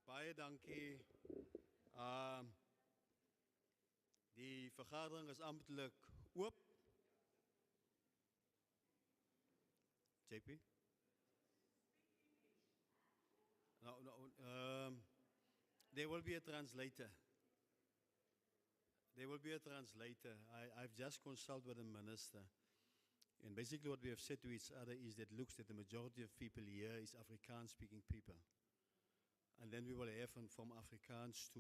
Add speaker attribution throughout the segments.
Speaker 1: Baie dankie. Die vergadering is amptelik oop. JP? There will be a translator. There will be a translator. I've just consulted with the minister. And basically what we have said to each other is that looks that the majority of people here is Afrikaans-speaking people. And then we will have from Afrikaans to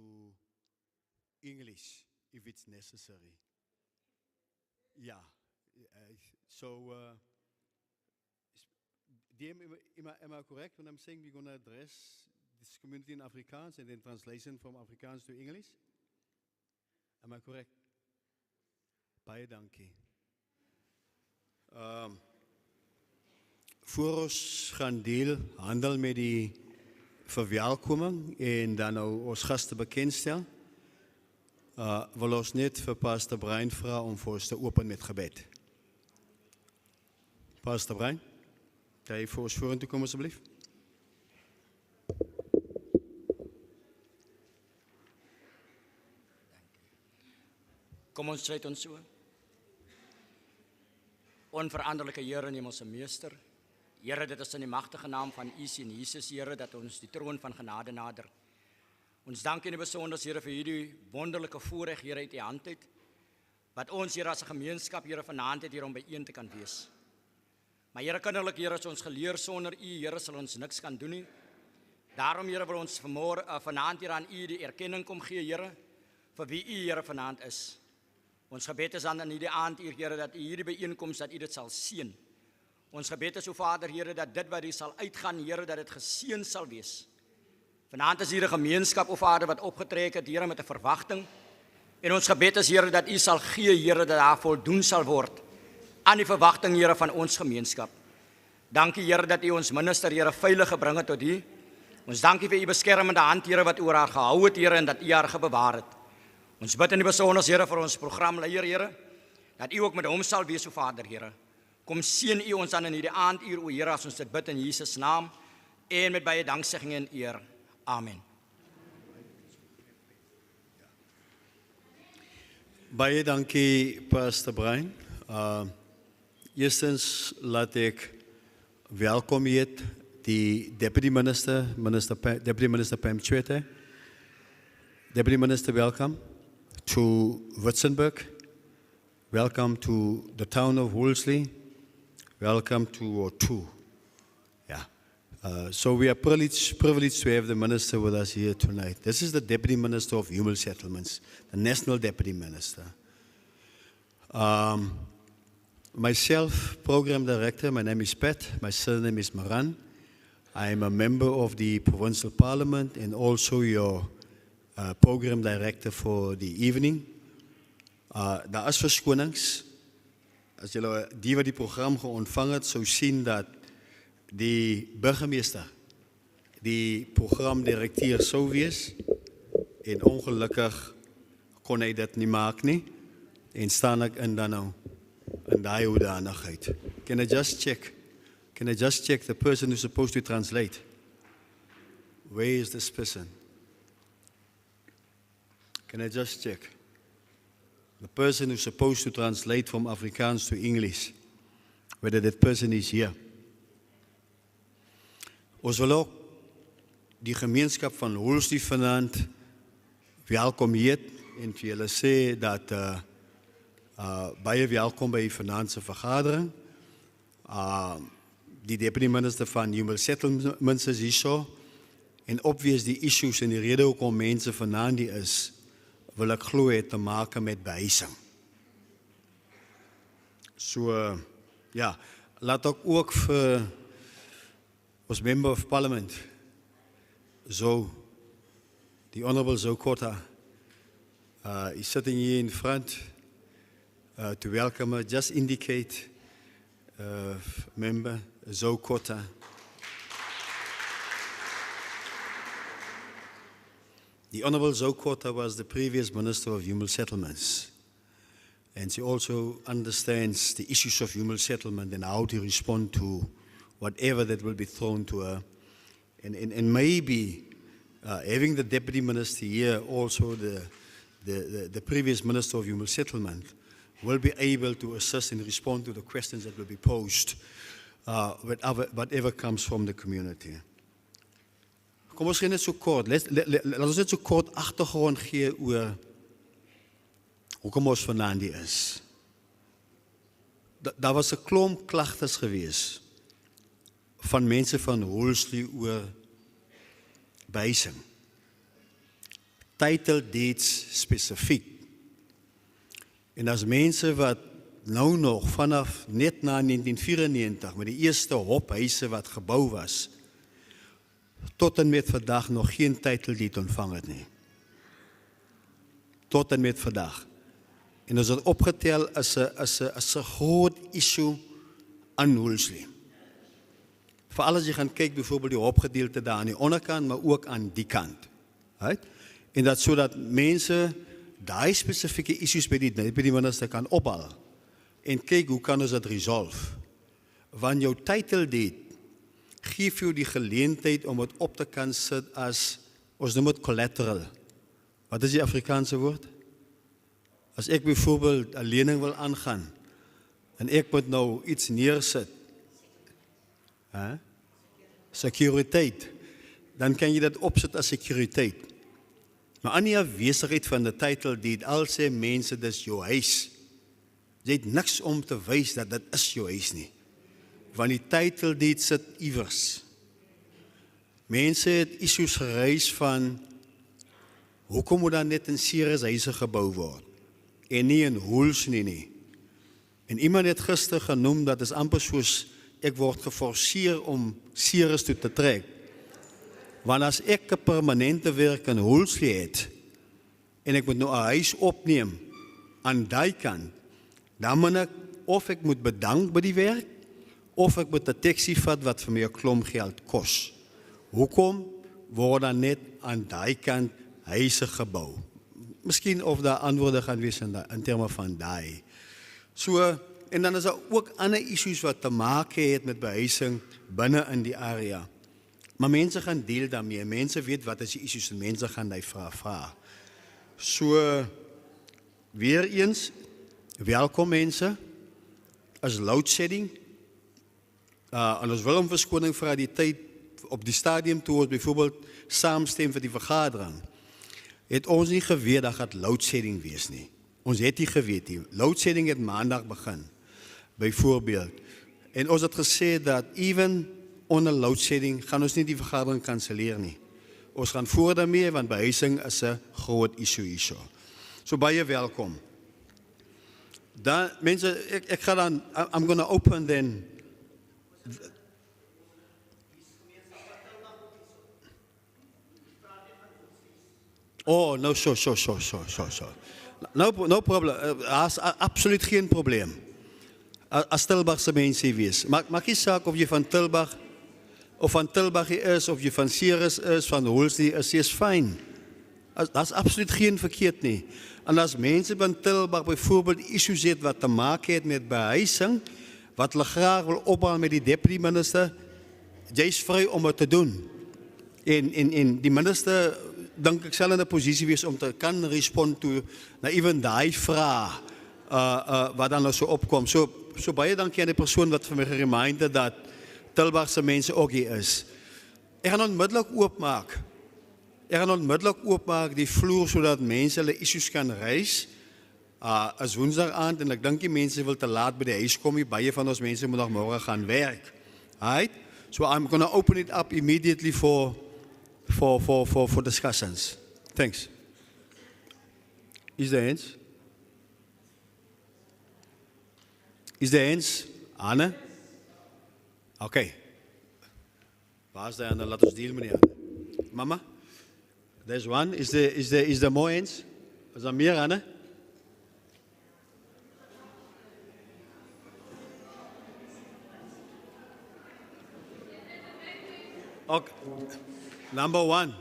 Speaker 1: English if it's necessary. Yeah. Am I correct when I'm saying we're going to address this community in Afrikaans and then translation from Afrikaans to English? Am I correct? Baie dankie. Voor ons gaan handel met die verwelkoming en dan nou ons gaste bekendstel, wil ons net vir Pastor Brian vra om vir ons te open met gebed. Pastor Brian, kan jy vir ons vorentoe kom asseblief?
Speaker 2: Kom ons sluit ons so. Onveranderlike Here en Hemelse Meester, Here, dit is in die magtige naam van U Seun Jesus, Here, dat ons die troon van genade nader. Ons dank U in die besonder, Here, vir hierdie wonderlike voorreg, Here, uit U hand uit, wat ons, Here, as 'n gemeenskap, Here, vanaand het hier om byeen te kan wees. Maar Here, kinderlik, Here, is ons geleer sonder U, Here, sal ons niks kan doen nie. Daarom, Here, wil ons vanaand hier aan U die erkenning kom gee, Here, vir wie U, Here, vanaand is. Ons gebed is dan in hierdie aand, Here, dat U hierdie byeenkoms, dat U dit sal seën. Ons gebed is, o Vader, Here, dat dit wat U sal uitgaan, Here, dat dit geseën sal wees. Vanaand is hier 'n gemeenskap, o Vader, wat opgetrek het, Here, met 'n verwagting. En ons gebed is, Here, dat U sal gee, Here, dat daar voldoen sal word aan die verwagting, Here, van ons gemeenskap. Dankie, Here, dat U ons minister, Here, veilig gebring het tot hier. Ons dankie vir U beskermende hand, Here, wat oor haar gehou het, Here, en dat U haar bewaar het. Ons bid in die besonder, Here, vir ons programleier, Here, dat U ook met hom sal wees, o Vader, Here. Kom seën U ons dan in hierdie aanduur, o Here, as ons dit bid in Jesus naam en met baie danksegging en eer. Amen.
Speaker 1: Baie dankie, Pastor Brian. Eerstens laat ek welkom heet die Deputy Minister Pam Tshwete. Deputy Minister, welcome to Witzenberg. Welcome to the town of Woolsley. Welcome to O2. Yeah. So we are privileged to have the minister with us here tonight. This is the Deputy Minister of Human Settlements, the National Deputy Minister. Myself, Program Director, my name is Pat, my surname is Maran. I am a member of the Provincial Parliament and also your Program Director for the evening. Daar is verskonings. As julle die wat die program geontvang het, sou sien dat die burgemeester die programdirekteur sou wees en ongelukkig kon hy dit nie maak nie en staan ek in dan nou in daai hoedanigheid. Can I just check the person who's supposed to translate? Where is this person? Can I just check? The person who's supposed to translate from Afrikaans to English, whether that person is here. Ons wil ook die gemeenskap van Woolsley vanaand welkom heet en vir julle sê dat baie welkom by die vanaand se vergadering. Die Deputy Minister van Human Settlements is hierso en obvious die issues en die rede hoekom mense vanaand hier is, wil ek glo het te maak met behuising. So, ja, laat ek ook vir ons Member of Parliament, the Honourable Zokota, is sitting here in front to welcome her. Just indicate, Member Zokota. The Honourable Zokota was the previous Minister of Human Settlements, and she also understands the issues of human settlement and how to respond to whatever that will be thrown to her. And maybe having the deputy minister here, also the previous minister of human settlement, will be able to assist and respond to the questions that will be posed, whatever comes from the community. Kom ons gee net so kort, laat ons net so kort agtergrond gee oor hoekom ons vanaand hier is. Daar was 'n klomp klagtes gewees van mense van Woolsley oor behuising. Title deeds spesifiek. En as mense wat nou nog vanaf net na 1994 met die eerste hophuise wat gebou was, tot en met vandag nog geen title deed ontvang het nie. Tot en met vandag. En as dit opgetel is 'n groot issue aan Woolsley. Veral as jy gaan kyk byvoorbeeld die hopgedeelte daar aan die onderkant, maar ook aan die kant. Right? En dat sodat mense daai spesifieke issues by die minister kan ophaal en kyk hoe kan ons dit resolve. Want jou title deed gee vir jou die geleentheid om dit op te kan sit as, ons noem dit collateral. Wat is die Afrikaanse woord? As ek byvoorbeeld 'n lening wil aangaan en ek moet nou iets neersit, securiteit, dan kan jy dit opsit as securiteit. Maar aan die afwesigheid van die title deed, al sê mense dis jou huis, jy het niks om te wys dat dit is jou huis nie. Want die title deed sit iewers. Mense het issues gereis van hoekom moet dan net in Ceres huise gebou word en nie in Woolsley nie. En iemand het gister genoem dat is amper soos ek word geforseer om Ceres toe te trek. Want as ek 'n permanente werk in Woolsley het en ek moet nou 'n huis opneem aan daai kant, dan moet ek of ek moet bedank by die werk of ek moet 'n taxi vat wat vir my 'n klomp geld kos. Hoekom word dan net aan daai kant huise gebou? Miskien of daar antwoorde gaan wees in terme van daai. So, en dan is daar ook ander issues wat te maak het met behuising binne in die area. Maar mense gaan deel daarmee. Mense weet wat is die issues en mense gaan die vra. So, weer eens, welkom mense. As loadshedding. En ons wil om verskoning vra die tyd op die stadium toe ons byvoorbeeld saamstem vir die vergadering. Het ons nie geweet dat gaat loadshedding wees nie. Ons het nie geweet nie. Loadshedding het maandag begin, byvoorbeeld. En ons het gesê dat even onder loadshedding gaan ons nie die vergadering kanseleer nie. Ons gaan voor daarmee, want behuising is 'n groot issue hierso. So baie welkom. Dan, mense, ek ga dan, I'm going to open then. Oh, no, sure. No problem. Absoluut geen probleem. As Tilbagse mense wees. Maak nie saak of jy van Tilbag of van Tilbag is, of jy van Ceres is, van Woolsley is fyn. Dat is absoluut geen verkeerd nie. En as mense van Tilbag byvoorbeeld issues het wat te maak het met behuising, wat hulle graag wil ophaal met die deputy minister, jy is vry om dit te doen. En die minister, dink ek sal in 'n posisie wees om te kan respond toe na even daai vraag wat dan nou so opkom. So baie dankie aan die persoon wat vir my geremind het dat Tilbagse mense ook hier is. Ek gaan onmiddellik oopmaak die vloer sodat mense hulle issues kan reis. As Woensdag aand en ek dink die mense wil te laat by die huis kom nie. Baie van ons mense moet nog môre gaan werk. Right? So I'm going to open it up immediately for discussions. Thanks. Is there hands? Is there hands? Anne? Okay. Waar is die Anne? Laat ons deel met die Anne. Mama? There's one. Is there more hands? Is daar meer Anne? Okay. Number one.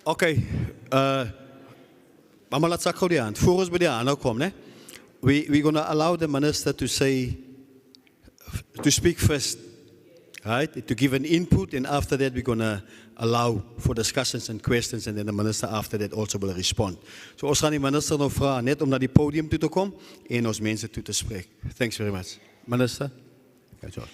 Speaker 1: Okay, maar laat ik die aan. Voor ons bij de aan komen, we're going to allow the minister to speak first, right? To give an input, and after that we're going to allow for discussions and questions, and then the minister after that also will respond. So ons gaan die minister nou vragen net om naar die podium toe te komen en ons mensen toe te spreken. Thanks very much. Minister. Good job.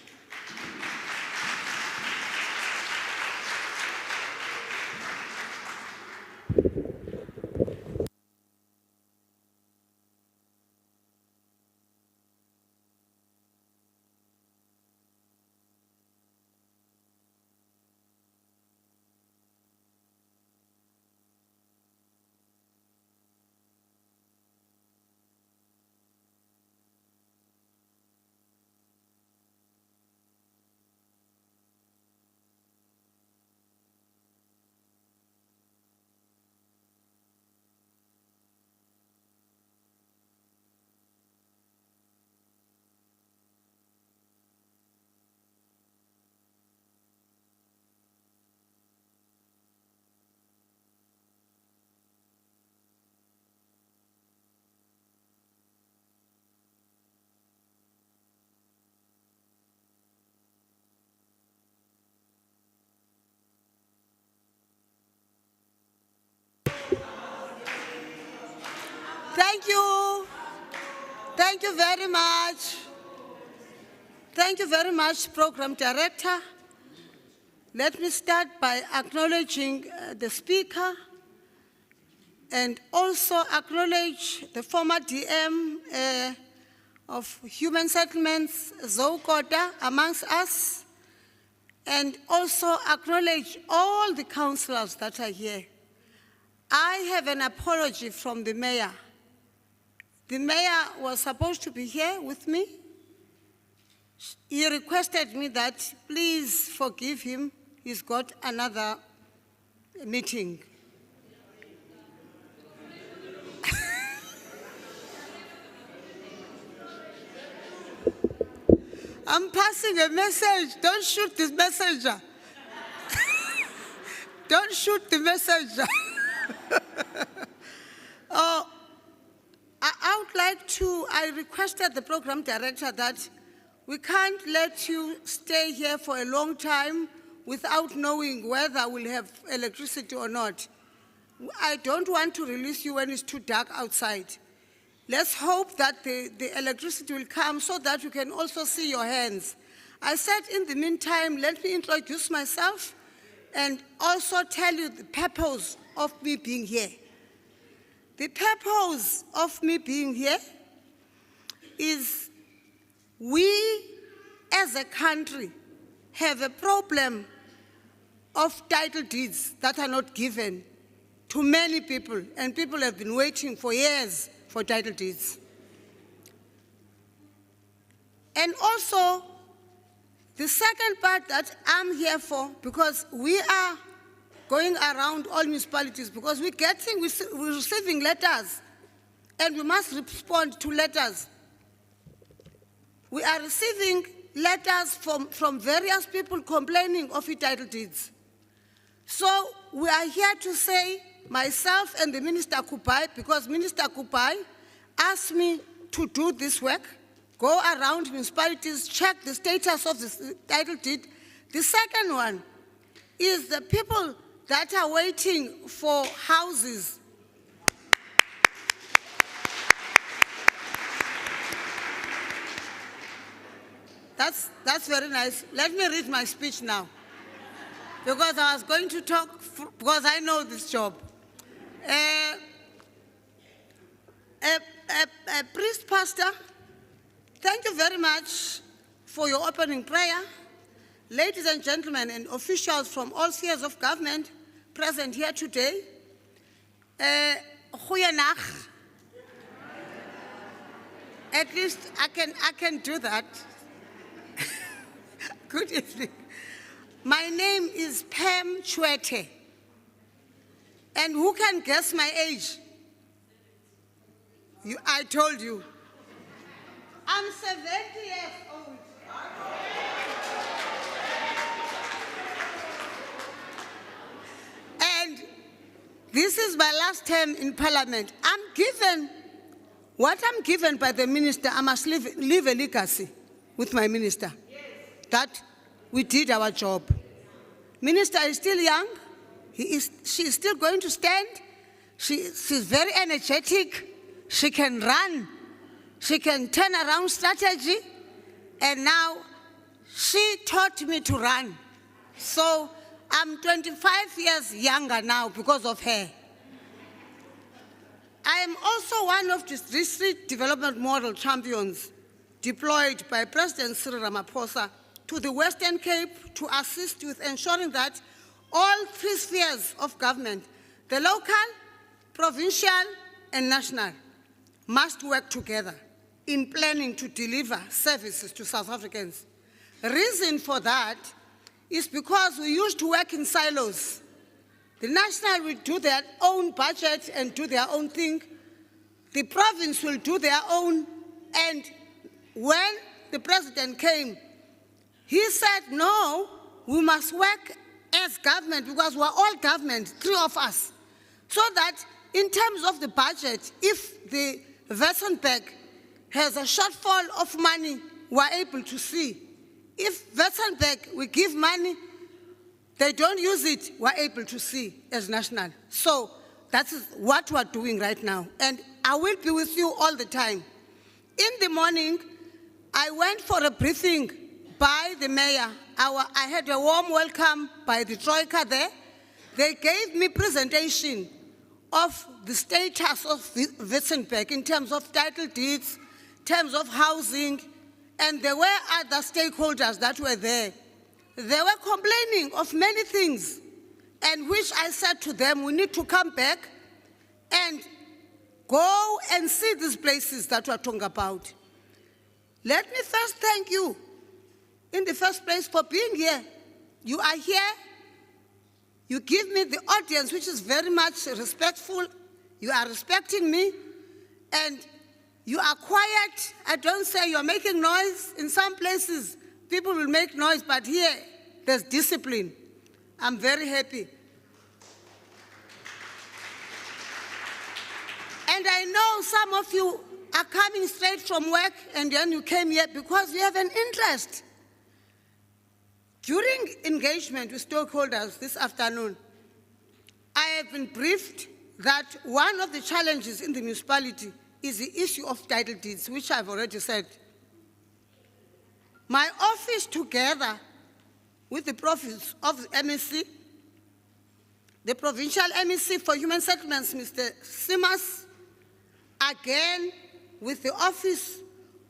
Speaker 3: Thank you. Thank you very much. Thank you very much, Program Director. Let me start by acknowledging the Speaker and also acknowledge the former DM of Human Settlements, Zokota, amongst us, and also acknowledge all the councillors that are here. I have an apology from the mayor. The mayor was supposed to be here with me. He requested me that please forgive him. He's got another meeting. I'm passing a message. Don't shoot this messenger. Don't shoot the messenger. I would like to, I requested the program director that we can't let you stay here for a long time without knowing whether we'll have electricity or not. I don't want to release you when it's too dark outside. Let's hope that the electricity will come so that you can also see your hands. I said in the meantime, let me introduce myself and also tell you the purpose of me being here. The purpose of me being here is we as a country have a problem of title deeds that are not given to many people, and people have been waiting for years for title deeds. And also, the second part that I'm here for, because we are going around all municipalities, because we're receiving letters, and we must respond to letters. We are receiving letters from various people complaining of title deeds. So we are here to say, myself and the Minister Kupai, because Minister Kupai asked me to do this work, go around municipalities, check the status of the title deed. The second one is the people that are waiting for houses. That's very nice. Let me read my speech now, because I was going to talk, because I know this job. Priest Pastor, thank you very much for your opening prayer. Ladies and gentlemen and officials from all spheres of government present here today, goeienacht. At least I can do that. Good evening. My name is Pam Tshwete. And who can guess my age? I told you. I'm 70 years old. And this is my last term in Parliament. What I'm given by the minister, I must leave a legacy with my minister, that we did our job. Minister is still young. She is still going to stand. She's very energetic. She can run. She can turn around strategy. And now she taught me to run. So I'm 25 years younger now because of her. I am also one of the district development model champions deployed by President Cyril Ramaphosa to the Western Cape to assist with ensuring that all three spheres of government, the local, provincial, and national, must work together in planning to deliver services to South Africans. The reason for that is because we used to work in silos. The national will do their own budget and do their own thing. The province will do their own. And when the president came, he said, no, we must work as government because we're all government, three of us. So that in terms of the budget, if the Witzenberg has a shortfall of money, we're able to see. If Witzenberg, we give money, they don't use it, we're able to see as national. So that is what we're doing right now. And I will be with you all the time. In the morning, I went for a briefing by the mayor. I had a warm welcome by the Troika there. They gave me presentation of the status of Witzenberg in terms of title deeds, in terms of housing, and there were other stakeholders that were there. They were complaining of many things, and which I said to them, we need to come back and go and see these places that we're talking about. Let me first thank you, in the first place, for being here. You are here. You give me the audience, which is very much respectful. You are respecting me, and you are quiet. I don't say you're making noise. In some places, people will make noise, but here, there's discipline. I'm very happy. And I know some of you are coming straight from work, and then you came here because you have an interest. During engagement with stakeholders this afternoon, I have been briefed that one of the challenges in the municipality is the issue of title deeds, which I've already said. My office, together with the province of the MEC, the provincial MEC for Human Settlements, Mr. Simas, again with the office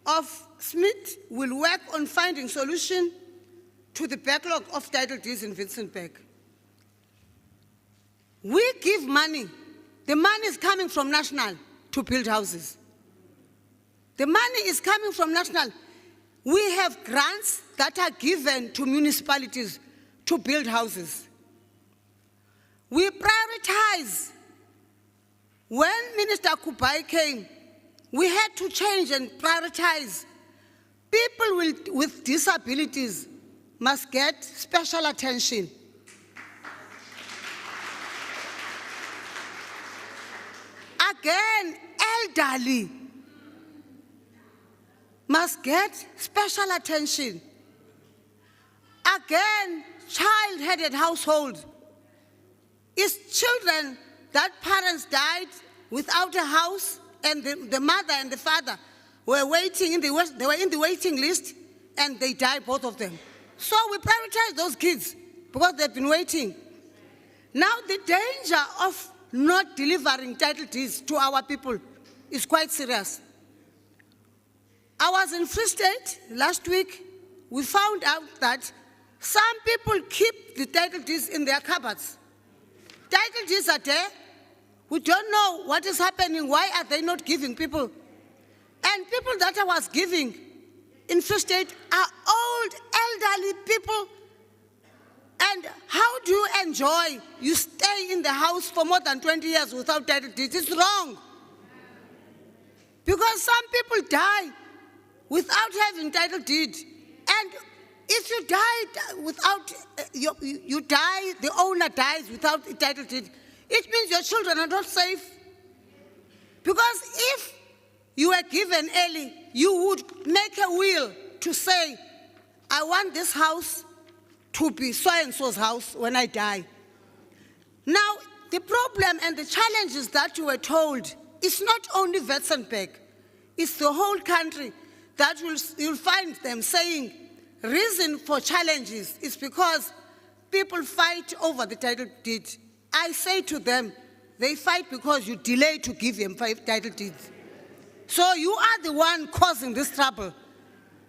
Speaker 3: of Smith, will work on finding solution to the backlog of title deeds in Witzenberg. We give money. The money is coming from national to build houses. The money is coming from national. We have grants that are given to municipalities to build houses. We prioritize. When Minister Kubai came, we had to change and prioritize. People with disabilities must get special attention. Again, elderly must get special attention. Again, child-headed household. It's children that parents died without a house, and the mother and the father were waiting they were in the waiting list, and they died, both of them. So we prioritize those kids because they've been waiting. Now the danger of not delivering title deeds to our people is quite serious. I was in Free State last week. We found out that some people keep the title deeds in their cupboards. Title deeds are there. We don't know what is happening. Why are they not giving people? And people that I was giving in Free State are old, elderly people. And how do you enjoy? You stay in the house for more than 20 years without title deeds. It's wrong. Because some people die without having title deed. And if you die without, you die, the owner dies without a title deed, it means your children are not safe. Because if you were given early, you would make a will to say, I want this house to be so-and-so's house when I die. Now, the problem and the challenges that you were told is not only Witzenberg, it's the whole country that you'll find them saying, reason for challenges is because people fight over the title deed. I say to them, they fight because you delay to give them 5 title deeds. So you are the one causing this trouble.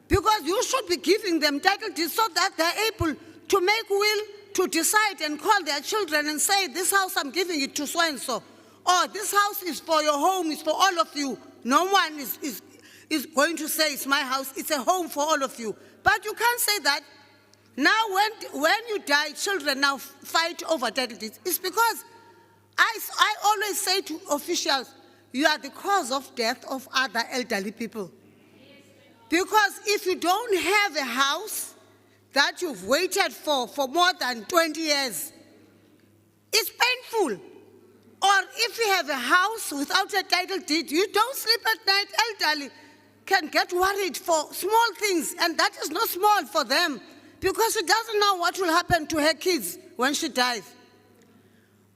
Speaker 3: Because you should be giving them title deeds so that they're able to make will, to decide and call their children and say, this house I'm giving it to so-and-so. Or this house is for your home, it's for all of you. No one is going to say it's my house, it's a home for all of you. But you can't say that. Now when you die, children now fight over title deeds. It's because I always say to officials, you are the cause of death of other elderly people. Because if you don't have a house that you've waited for more than 20 years, it's painful. Or if you have a house without a title deed, you don't sleep at night, elderly can get worried for small things, and that is not small for them, because she doesn't know what will happen to her kids when she dies.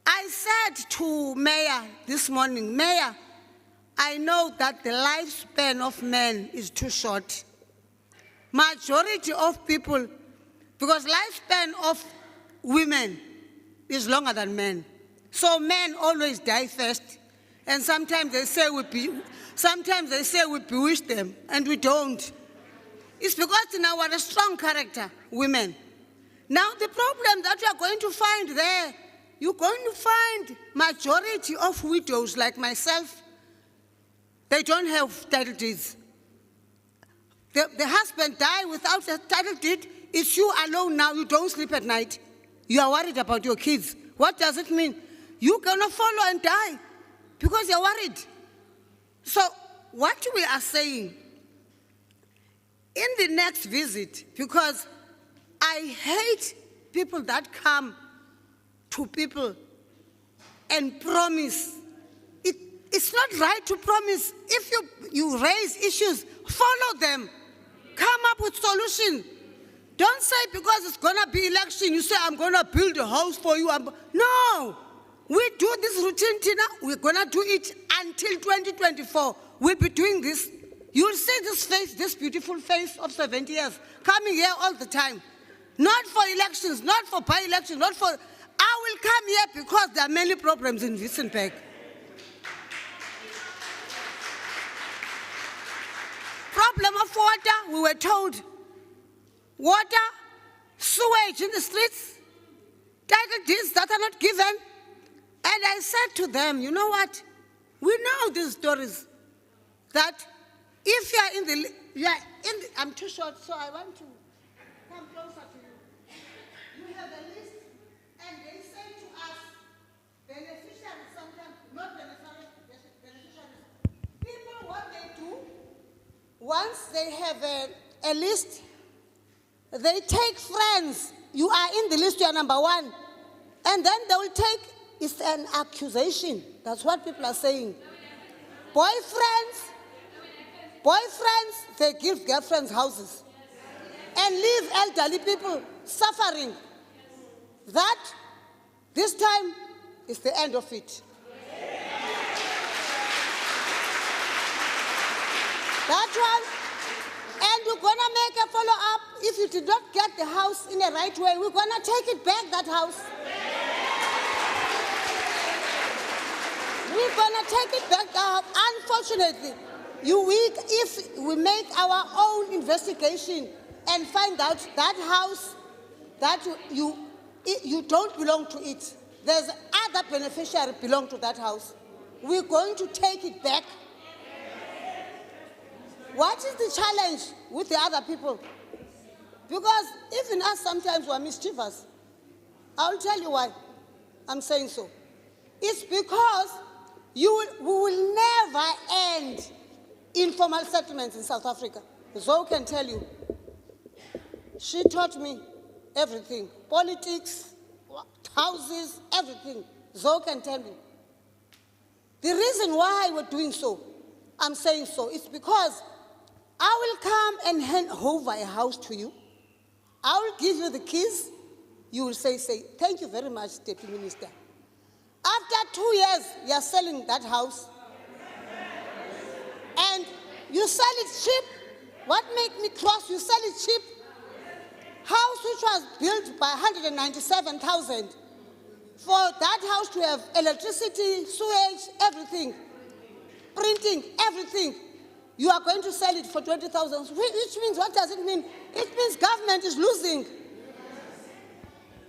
Speaker 3: I said to Mayor this morning, Mayor, I know that the lifespan of men is too short. Majority of people, because lifespan of women is longer than men. So men always die first. And sometimes they say we bewitch them, and we don't. It's because now we're a strong character, women. Now the problem that you're going to find there, you're going to find majority of widows like myself, they don't have title deeds. The husband died without a title deed. It's you alone now. You don't sleep at night. You are worried about your kids. What does it mean? You're going to follow and die because you're worried. So what we are saying, in the next visit, because I hate people that come to people and promise. It's not right to promise. If you raise issues, follow them. Come up with solutions. Don't say because it's going to be election, you say, I'm going to build a house for you. No. We do this routine now. We're going to do it until 2024. We'll be doing this. You'll see this face, this beautiful face of 70 years, coming here all the time. Not for elections, not for by-elections, not for... I will come here because there are many problems in Witzenberg. Problem of water, we were told. Water, sewage in the streets, title deeds that are not given. And I said to them, you know what? We know these stories, that if you are in the, I'm too short, so I want to come closer to you. You have a list, and they say to us, beneficiaries sometimes, not beneficiaries. People, what they do, once they have a list, they take friends. You are in the list, you are number 1. And then they will take, it's an accusation. That's what people are saying. Boyfriends, they give girlfriends houses and leave elderly people suffering. That, this time, is the end of it. That one, and we're going to make a follow-up. If you did not get the house in the right way, we're going to take it back, that house. We're going to take it back. Unfortunately, if we make our own investigation and find out that house, that you don't belong to it, there's other beneficiary belong to that house, we're going to take it back. What is the challenge with the other people? Because even us sometimes we're mischievous. I'll tell you why I'm saying so. It's because we will never end informal settlements in South Africa. Zoe can tell you. She taught me everything. Politics, houses, everything. Zoe can tell me. The reason why we're doing so, I'm saying so, is because I will come and hand over a house to you. I will give you the keys. You will say, thank you very much, Deputy Minister. After 2 years, you are selling that house. And you sell it cheap. What made me cross? You sell it cheap. House which was built by 197,000. For that house to have electricity, sewage, everything, printing, everything, you are going to sell it for 20,000. Which means, what does it mean? It means government is losing.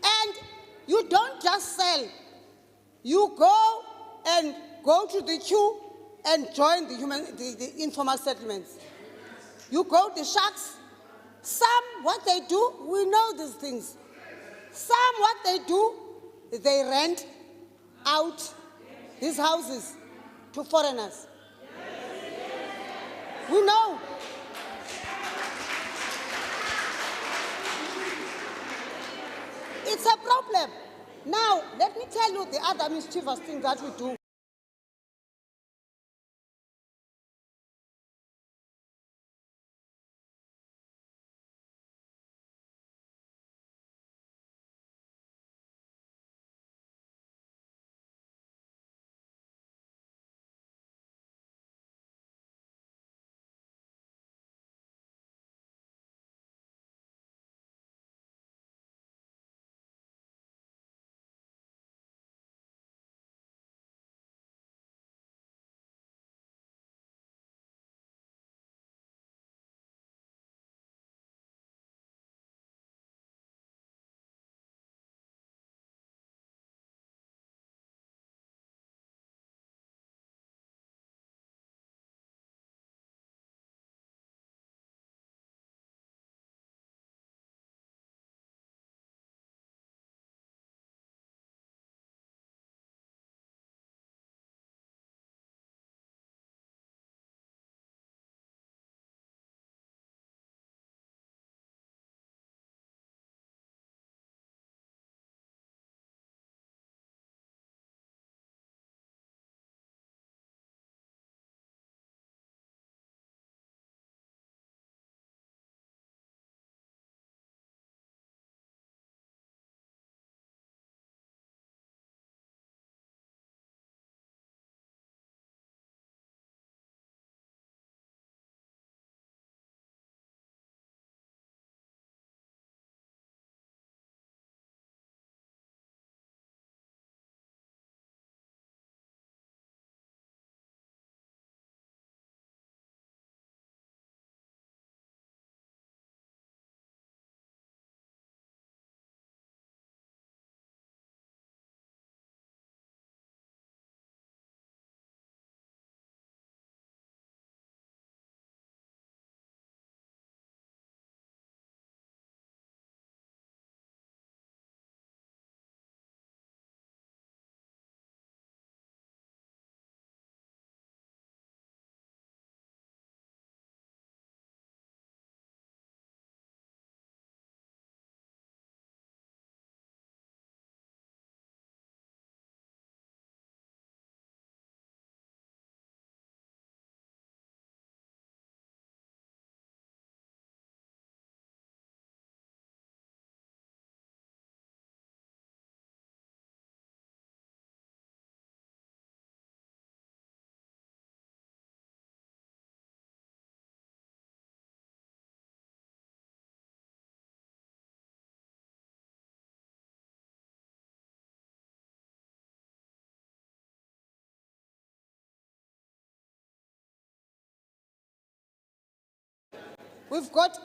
Speaker 3: And you don't just sell. You go to the queue and join the informal settlements. You go to sharks. Some, what they do, we know these things. Some, what they do, they rent out these houses to foreigners. We know. It's a problem. Now, let me tell you the other mischievous thing that we do.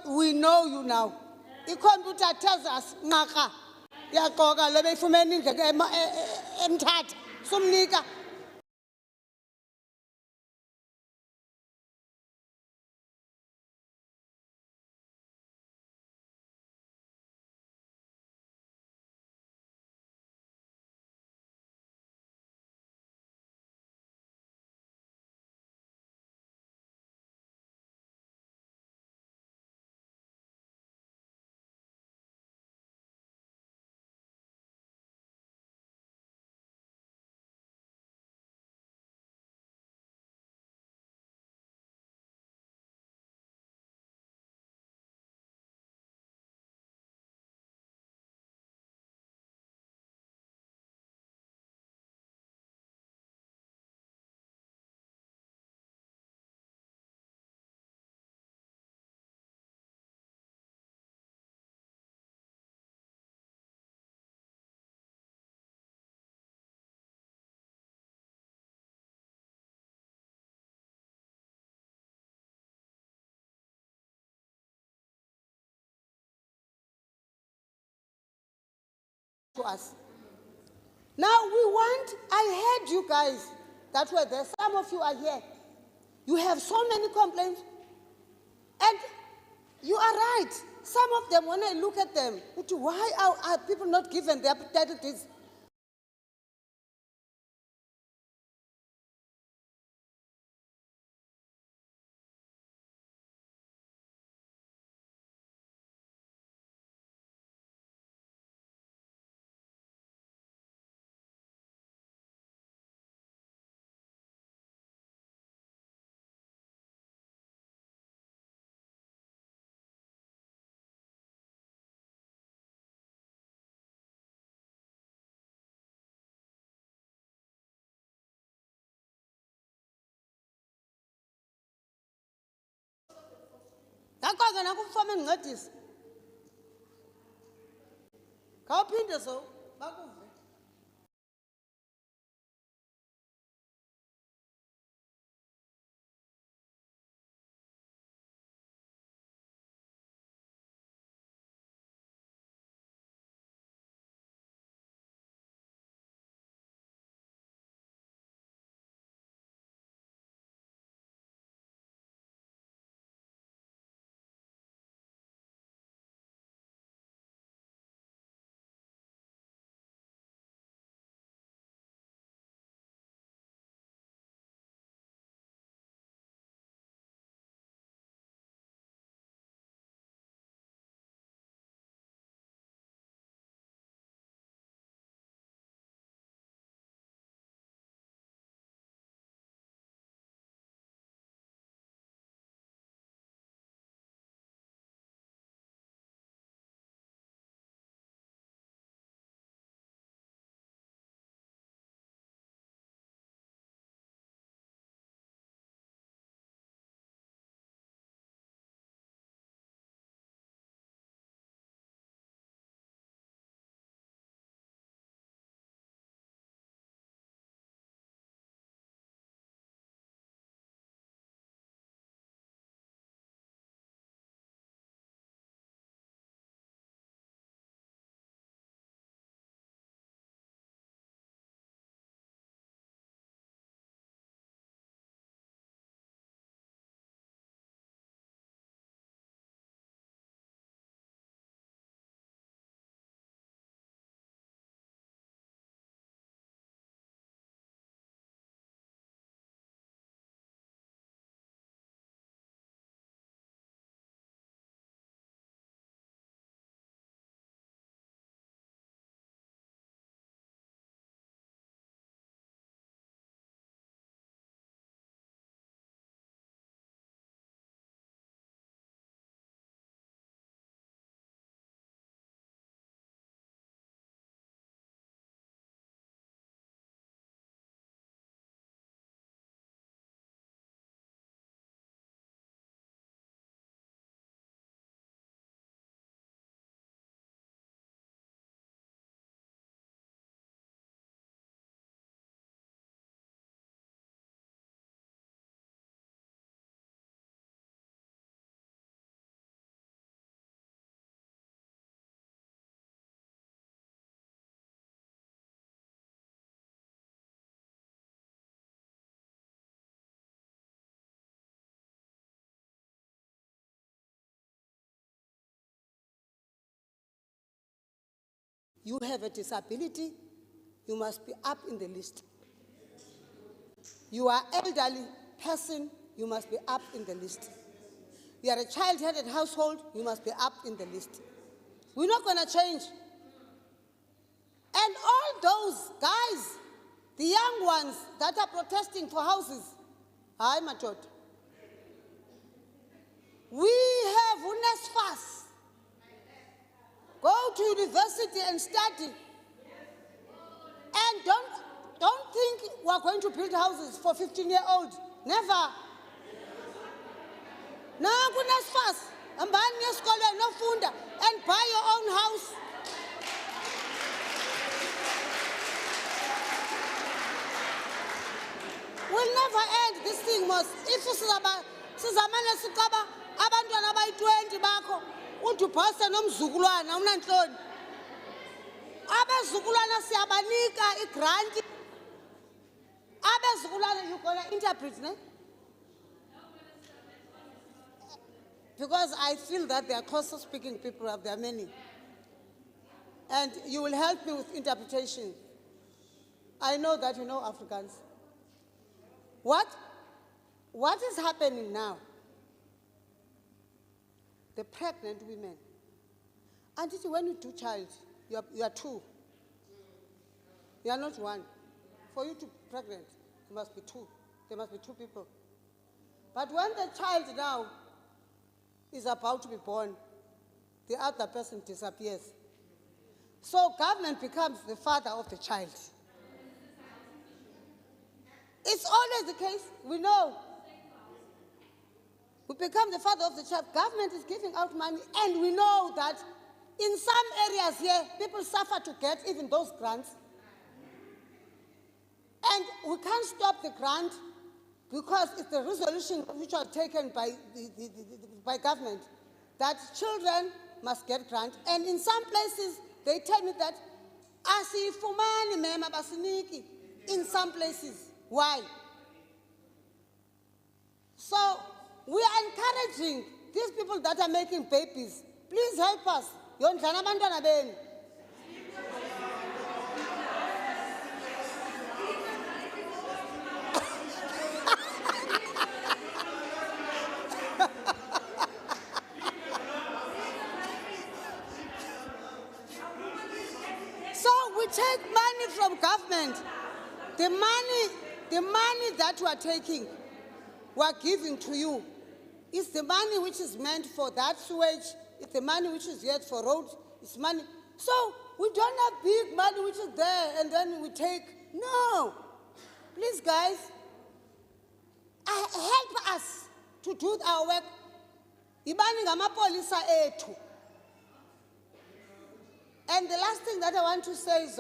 Speaker 3: We know you now. I-computer tells us, Naka, Yakoga, Lebefumeni, Mtat, Sumnika. to us. Now I heard you guys that were there, some of you are here. You have so many complaints, and you are right. Some of them, when I look at them, why are people not given their title deeds? Ngakho-ke nakufama engincedisa. Khawuphinde so bakuve. You have a disability, you must be up in the list. You are elderly person, you must be up in the list. You are a child-headed household, you must be up in the list. We're not going to change. And all those guys, the young ones that are protesting for houses, hi, Matot. We have UNESFAS. Go to university and study. And don't think we're going to build houses for 15-year-olds. Never. Now, UNESFAS, ambani esikolweni nofunda and buy your own house. We'll never end this thing, Mos. If sizamane siqaba abantwana abayi-20 bakho, uthi ubhasa nomzukulwana unantloni. Abezukulwana siyabanika i-grant. Abezukulwana, you gonna interpret, ne? Because I feel that they are closer speaking people, there are many. And you will help me with interpretation. I know that you know Afrikaans. What is happening now? The pregnant women. And when you do child, you are two. You are not one. For you to be pregnant, you must be two. There must be two people. But when the child now is about to be born, the other person disappears. So government becomes the father of the child. It's always the case, we know. We become the father of the child. Government is giving out money, and we know that in some areas here, people suffer to get even those grants. And we can't stop the grant because it's the resolution which was taken by by government that children must get grant. And in some places, they tell me that asifumani mema basiniki in some places. Why? So we are encouraging these people that are making babies. Please help us. Yondlana abantwana benu. So we take money from government. The money that we are taking, we are giving to you. It's the money which is meant for that sewage. It's the money which is yet for roads. It's money. So we don't have big money which is there and then we take. No. Please, guys, help us to do our work. Ibani ngamapolisa ethu. And the last thing that I want to say is,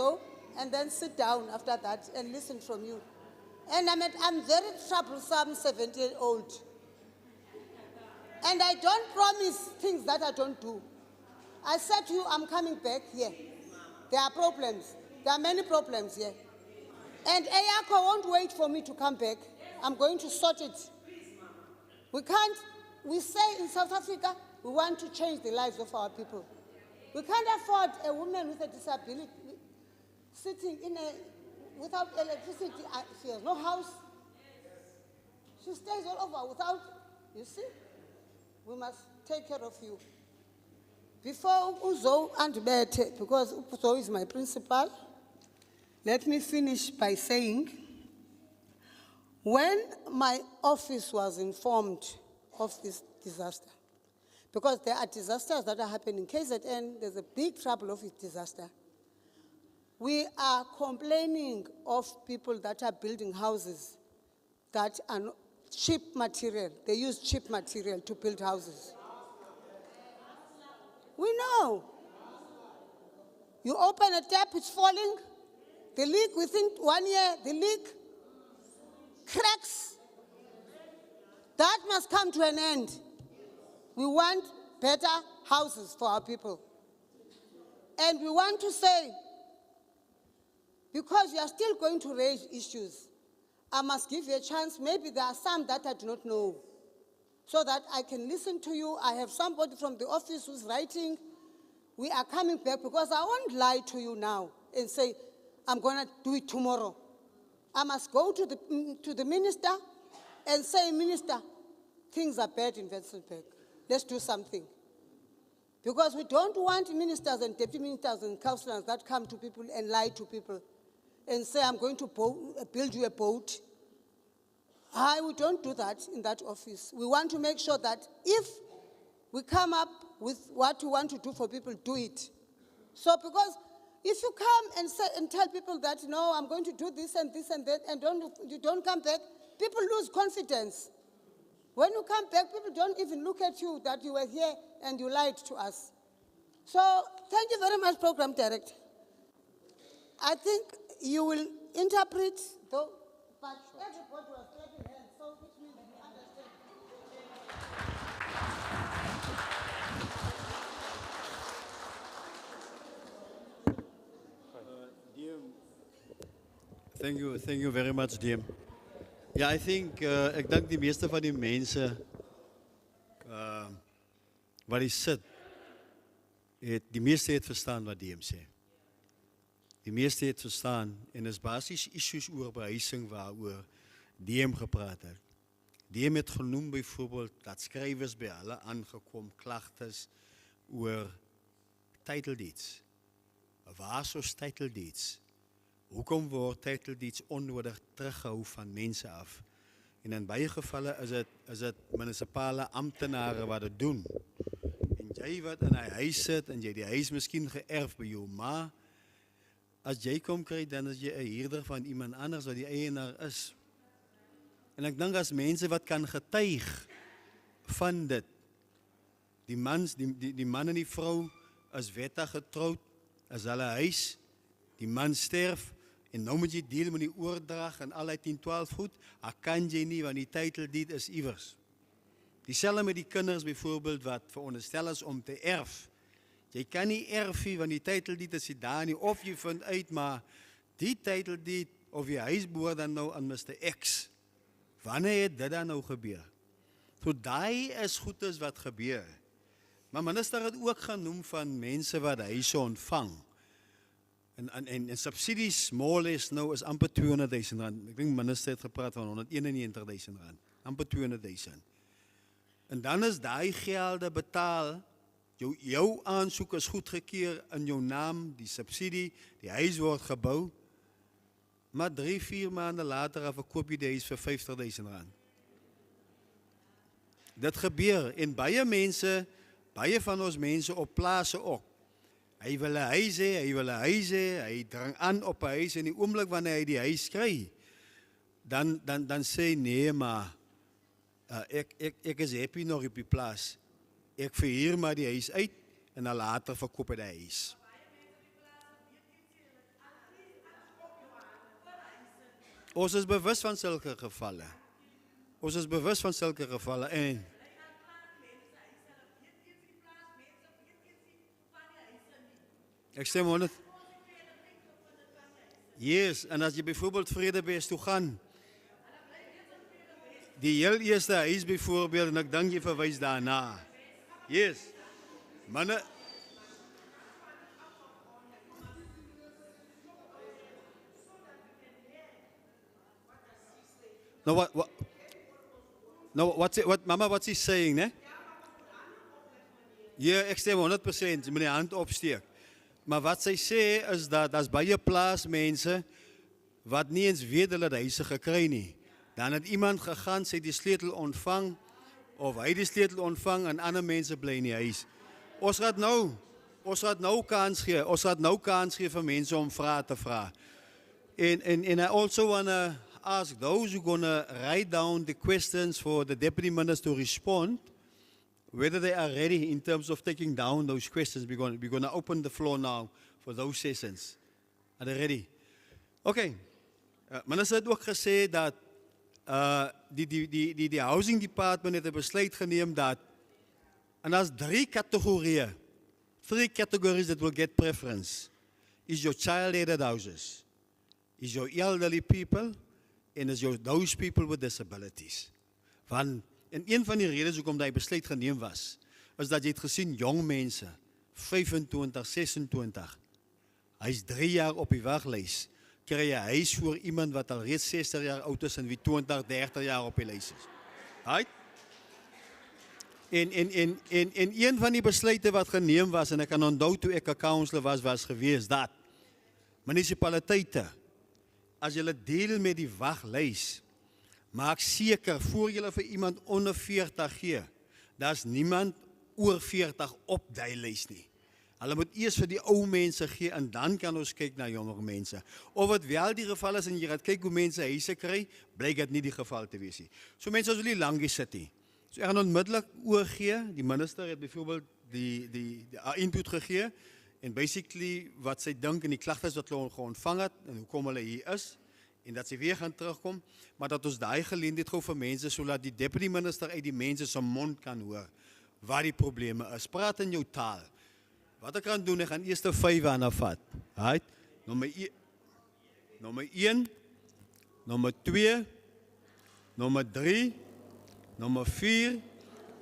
Speaker 3: and then sit down after that and listen from you. And I'm very troublesome 70-year-old. And I don't promise things that I don't do. I said to you, I'm coming back here. There are problems. There are many problems here. And EACO won't wait for me to come back. I'm going to sort it. We say in South Africa, we want to change the lives of our people. We can't afford a woman with a disability sitting without electricity. She has no house. She stays all over without, you see? We must take care of you. Before Uzo and Bete, because Uzo is my principal, let me finish by saying, when my office was informed of this disaster, because there are disasters that are happening in KZN, there's a big trouble of this disaster. We are complaining of people that are building houses that are cheap material. They use cheap material to build houses. We know. You open a tap, it's falling. The leak within 1 year, the leak cracks. That must come to an end. We want better houses for our people. And we want to say, because you are still going to raise issues, I must give you a chance. Maybe there are some that I do not know, so that I can listen to you. I have somebody from the office who's writing. We are coming back, because I won't lie to you now and say, I'm going to do it tomorrow. I must go to the minister and say, Minister, things are bad in Witzenberg. Let's do something. Because we don't want ministers and deputy ministers and councillors that come to people and lie to people and say, I'm going to build you a boat. We don't do that in that office. We want to make sure that if we come up with what we want to do for people, do it. So because if you come and say and tell people that, no, I'm going to do this and that, and you don't come back, people lose confidence. When you come back, people don't even look at you that you were here and you lied to us. So thank you very much, Program Director. I think you will interpret, though, but everybody was clapping hands, so which means you understand.
Speaker 1: Thank you very much, Diem. Ja, ek dink die meeste van die mense wat hier sit, die meeste het verstaan wat Diem sê. Die meeste het verstaan, en is basies issues oor behuising waaroor Diem gepraat het. Diem het genoem byvoorbeeld dat skrywers by hulle aangekom klagtes oor title deeds. Waar soos title deeds? Hoekom word title deeds onnodig teruggehou van mense af? En in baie gevalle is dit munisipale amptenare wat dit doen. En jy wat in 'n huis sit en jy die huis miskien geërf by jou ma, as jy kom kry, dan is jy 'n huurder van iemand anders wat die eienaar is. En ek dink as mense wat kan getuig van dit, die man en die vrou is wettig getroud, is hulle huis, die man sterf, en nou moet jy deel met die oordrag en al die 10-12 goed, kan jy nie, want die title deed is iewers. Dieselfde met die kinders byvoorbeeld wat veronderstel is om te erf. Jy kan nie erf nie, want die title deed is daar nie, of jy vind uit, maar die title deed, of jy huis behoort dan nou aan Mr. X. Wanneer het dit dan nou gebeur? So daai is goed is wat gebeur. Maar minister het ook genoem van mense wat huise ontvang. En subsidies, more or less, nou is amper 200.000 rand. Ek dink minister het gepraat van 191.000 rand. Amper 200.000. En dan is daai gelde betaal, jou aansoek is goedgekeur in jou naam, die subsidie, die huis word gebou, maar 3-4 maanden later verkoop jy die huis vir 50.000 rand. Dit gebeur, en baie van ons mense op plase ook. Hy wil 'n huis hê, hy drang aan op 'n huis, en die oomblik wanneer hy die huis kry, dan sê nee, maar ek is happy nog op die plaas. Ek verhuur maar die huis uit, en dan later verkoop hy die huis. Ons is bewus van sulke gevalle. En ek stem 100. Yes, en as jy byvoorbeeld Vredebes toe gaan, die heel eerste huis byvoorbeeld, en ek dink jy verwys daarna. Yes. Manne, what's he saying, né? Ja, ek stem 100%, jy moet die hand opsteek. Maar wat sy sê is dat as baie plaasmense wat nie eens weet hulle die huise gekry nie, dan het iemand gegaan, sy die sleutel ontvang, of hy die sleutel ontvang, en ander mense bly in die huis. Ons gaat nou kans gee vir mense om vrae te vra. And I also want to ask those who are going to write down the questions for the Deputy Minister to respond, whether they are ready in terms of taking down those questions. We're going to open the floor now for those sessions. Are they ready? Okay. Minister het ook gesê dat die Housing Department het 'n besluit geneem dat, en as 3 categories that will get preference, is your child-aided houses, is your elderly people, and is those people with disabilities. Want en een van die redes hoekom daai besluit geneem was, is dat jy het gesien jong mense, 25, 26, hy's 3 jaar op die waglys, kry jy huis voor iemand wat al reeds 60 jaar oud is en wie 20, 30 jaar op die lys is. Right? En een van die besluite wat geneem was, en ek kan onthou toe ek 'n councillor was gewees, dat munisipaliteite, as julle deel met die waglys, maak seker, voor julle vir iemand onder 40 gee, daar's niemand oor 40 op die lys nie. Hulle moet eers vir die ou mense gee, en dan kan ons kyk na jonger mense. Of het wel die geval is, en jy gaat kyk hoe mense huise kry, blyk dit nie die geval te wees nie. So mense as wil nie lang sit nie. So ek gaan onmiddellik oorgee, die minister het byvoorbeeld die input gegee, en basically wat sy dink en die klagtes wat hulle ontvang het, en hoekom hulle hier is, en dat sy weer gaan terugkom, maar dat ons daai geleentheid gou vir mense, sodat die deputy minister uit die mense se mond kan hoor, wat die probleme is. Praat in jou taal. Wat ek gaan doen, ek gaan eers 5 aan vat. Right? Nommer 1, nummer 2, nummer 3, nummer 4,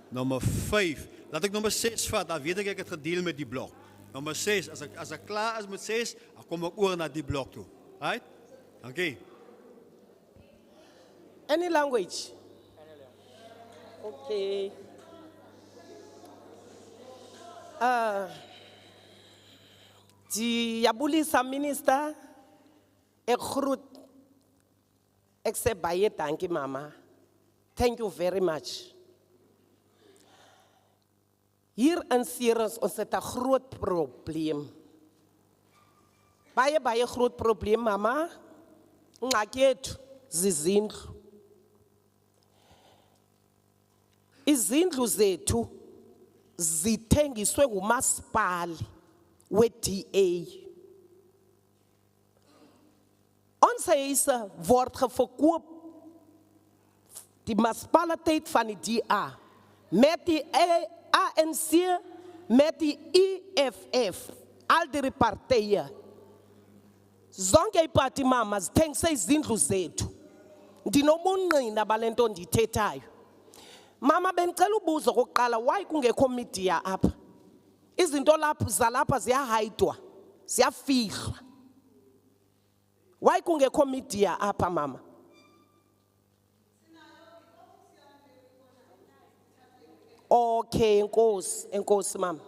Speaker 1: nummer 5. Laat ik nummer 6 vat, dan weet ik het gedeeld met die blok. Nummer 6, als ik klaar is met 6, dan kom ik oor naar die blok toe. Right? Oké.
Speaker 4: Any language? Okay. Diyabulisa minister, ek groet, ek sê baie dankie mama. Thank you very much. Hier in Ceres, ons het 'n groot probleem. Baie groot probleem mama. Ngxaki yethu zizindlu. Izindlu zethu zithengiswe ngumasipala we-DA. Ons huise word geverkoop die municipaliteit van die DA met die ANC, met die EFF, al die partye. Zonke iparty mama zithengise izindlu zethu. Ndinomunqina balento ndithethayo. Mama bengicela ubuza okokuqala why kungekho media apha? Izinto lapha zalapha ziyahayidwa, ziyafihlwa. Why kungekho media apha mama? Okay, enkosi mama.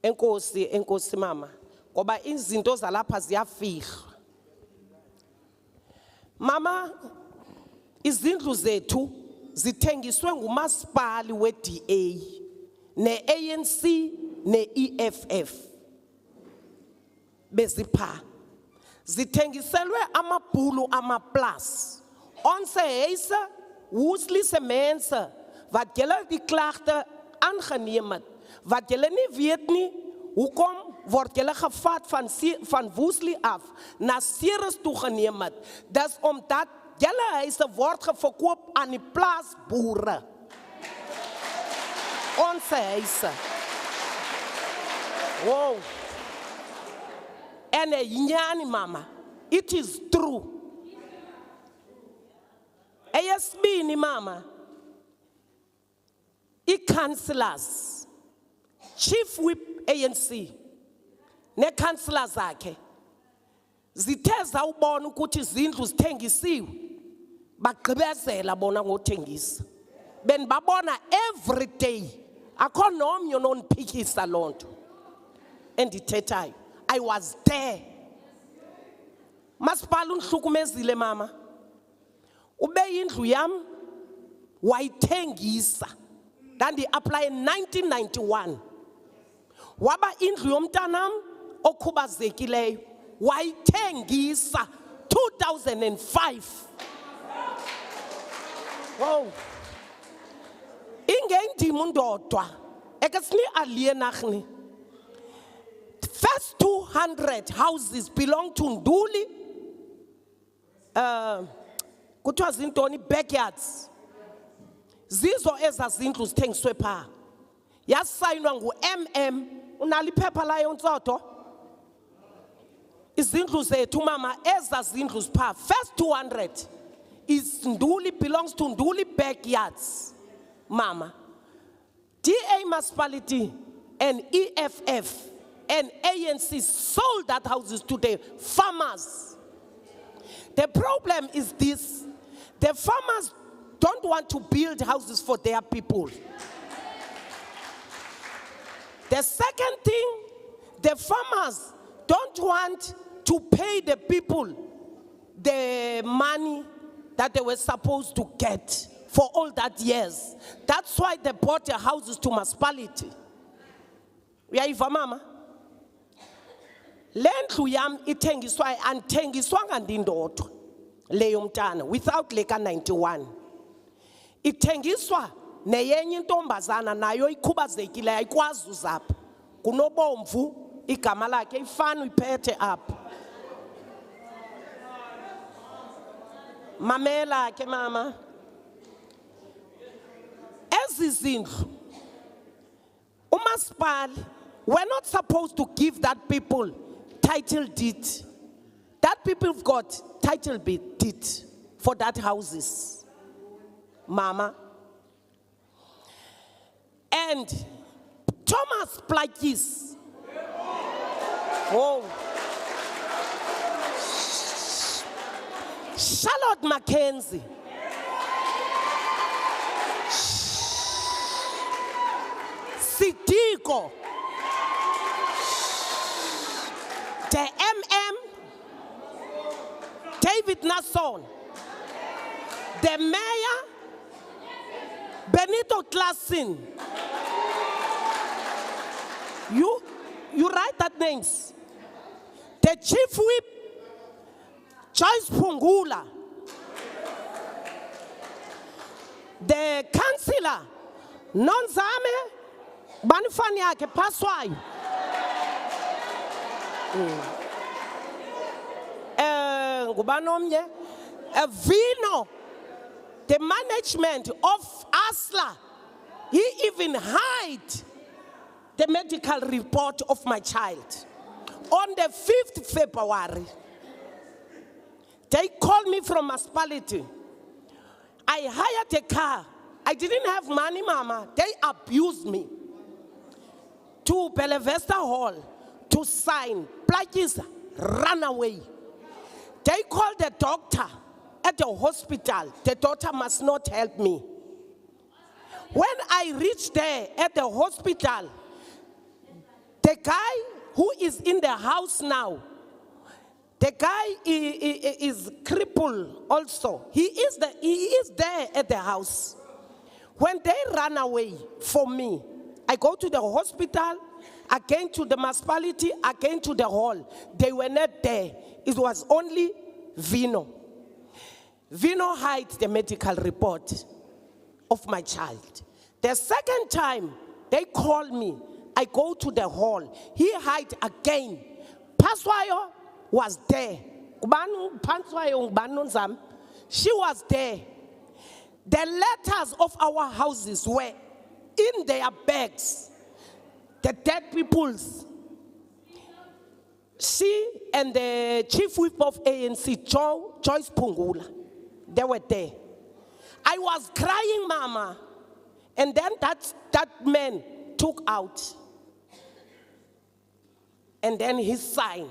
Speaker 4: Enkosi mama. Ngoba izinto zalapha ziyafihlwa. Mama, izindlu zethu zithengiswe ngumasipala we-DA, ne-ANC, ne-EFF. Bezipha. Zithengiselwe amabhulu amaplus. Onze huise, woeslise mense, wat julle die klagte aangeneem het, wat julle nie weet nie, hoekom word julle gevat van Woesley af na Ceres toegeneem het. Dis omdat julle huise word verkoop aan die plaasboere. Onze huise. Wow. En nyani mama, it is true. Eyesibini mama, i-councillors, chief whip ANC, ne-councillors zakhe, zithe zawubona ukuthi izindlu zithengisiwe, bagqibezela bona ngothengisa. Benibabona every day, akho nomnye ononiphikisa loo nto endithethayo. I was there. Masipala unihlukumezile mama. Ube indlu yam wayithengisa. Ndandi-apply in 1991. Waba indlu yomntanam okhubazekileyo wayithengisa 2005. Wow. Ingendima undodwa. Ekasini alienachni. First 200 houses belong to Nduli. Kuthiwa zintoni backyards. Zizo ezazindlu zithengiswe pha. Yasayinwa ngu-MM. Unalo iphepha layo Ntsotho? Izindlu zethu mama ezazindlu zipha. First 200 is Nduli, belongs to Nduli backyards. Mama. DA Municipality and EFF and ANC sold that houses to the farmers. The problem is this. The farmers don't want to build houses for their people. The second thing, the farmers don't want to pay the people the money that they were supposed to get for all that years. That's why they bought their houses to municipality. Uyayiva mama? Lendlu yam ithengiswa anthengiswanga ndindodwa leyo mntana without leka 91. Ithengiswa neyenye intombazana nayo ikhubazekile ayikwazi uzapha. Kunobomvu igama lakhe ifana iphethe apha. Mamela ke mama. Ezizindlu umasipala we're not supposed to give that people title deed. That people have got title deed for that houses, Mama. And Thomas Plakis. Oh. Charlotte Mackenzie. Sidiko. The MM. David Nasson. The mayor. Benito Klassin. You write that names. The chief whip, Joyce Pungula. The councillor, Nonzame Banifaniake Paswai. Vino, the management of ASLA, he even hid the medical report of my child. On the 5th February, they called me from Municipality. I hired a car. I didn't have money, Mama. They abused me. To Belvesta Hall to sign. Plakis ran away. They called the doctor at the hospital. The doctor must not help me. When I reached there at the hospital, the guy who is in the house now, the guy is crippled also. He is there at the house. When they ran away from me, I go to the hospital, again to the municipality, again to the hall. They were not there. It was only Vino. Vino hid the medical report of my child. The second time they called me, I go to the hall. He hid again. Paswayo was there. She was there. The letters of our houses were in their bags. The dead people's. She and the chief whip of ANC, Joyce Pungula, they were there. I was crying, Mama. And then that man took out. And then he signed.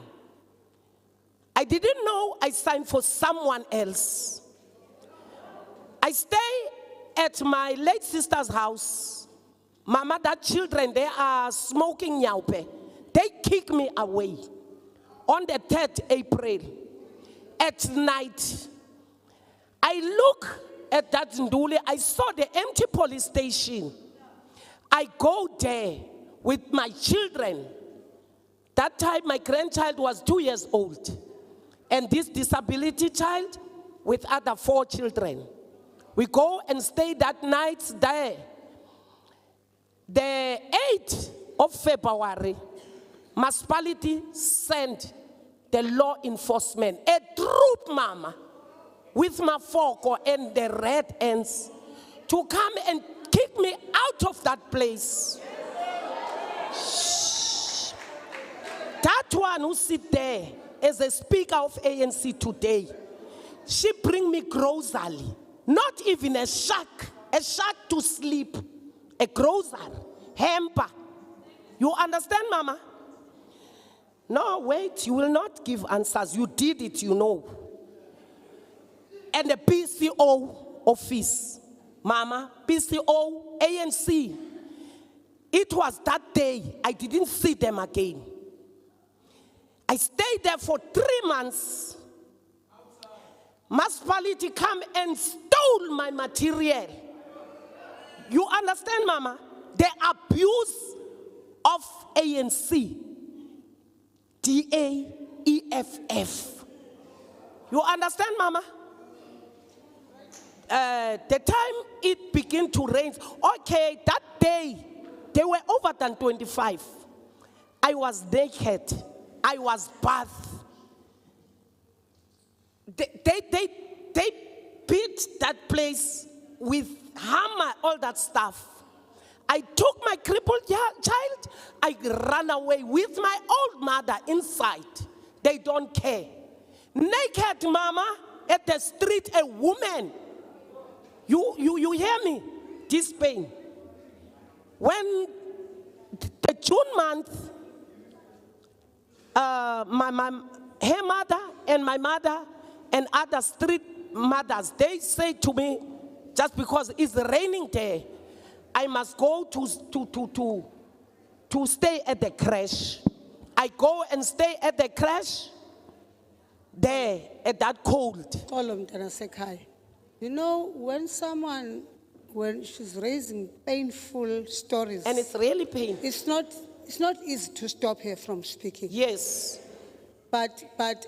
Speaker 4: I didn't know I signed for someone else. I stay at my late sister's house. Mama, that children, they are smoking nyaupe. They kick me away on the 3rd April at night. I look at that Nduli, I saw the empty police station. I go there with my children. That time my grandchild was 2 years old. And this disability child with other 4 children. We go and stay that night there. The 8th of February, Municipality sent the law enforcement, a troop, Mama, with my fork and the red ends, to come and kick me out of that place. Shh. That one who sit there as a speaker of ANC today, she bring me grocery, not even a shack to sleep, a grocery, hamper. You understand, Mama? No, wait, you will not give answers. You did it, you know. And the PCO office, Mama, PCO, ANC. It was that day I didn't see them again. I stayed there for 3 months. Municipality come and stole my material. You understand, Mama? The abuse of ANC. DAEFF. You understand, Mama? The time it began to rain, okay, that day, they were over than 25. I was naked. I was bathed. They beat that place with hammer, all that stuff. I took my crippled child, I ran away with my old mother inside. They don't care. Naked mama at the street, a woman. You hear me? This pain. When the June month, her mother and my mother and other street mothers, they say to me, just because it's raining there, I must go to stay at the crash. I go and stay at the crash there at that cold.
Speaker 3: You know, when she's raising painful stories,
Speaker 4: And it's really pain.
Speaker 3: it's not easy to stop her from speaking.
Speaker 4: Yes.
Speaker 3: But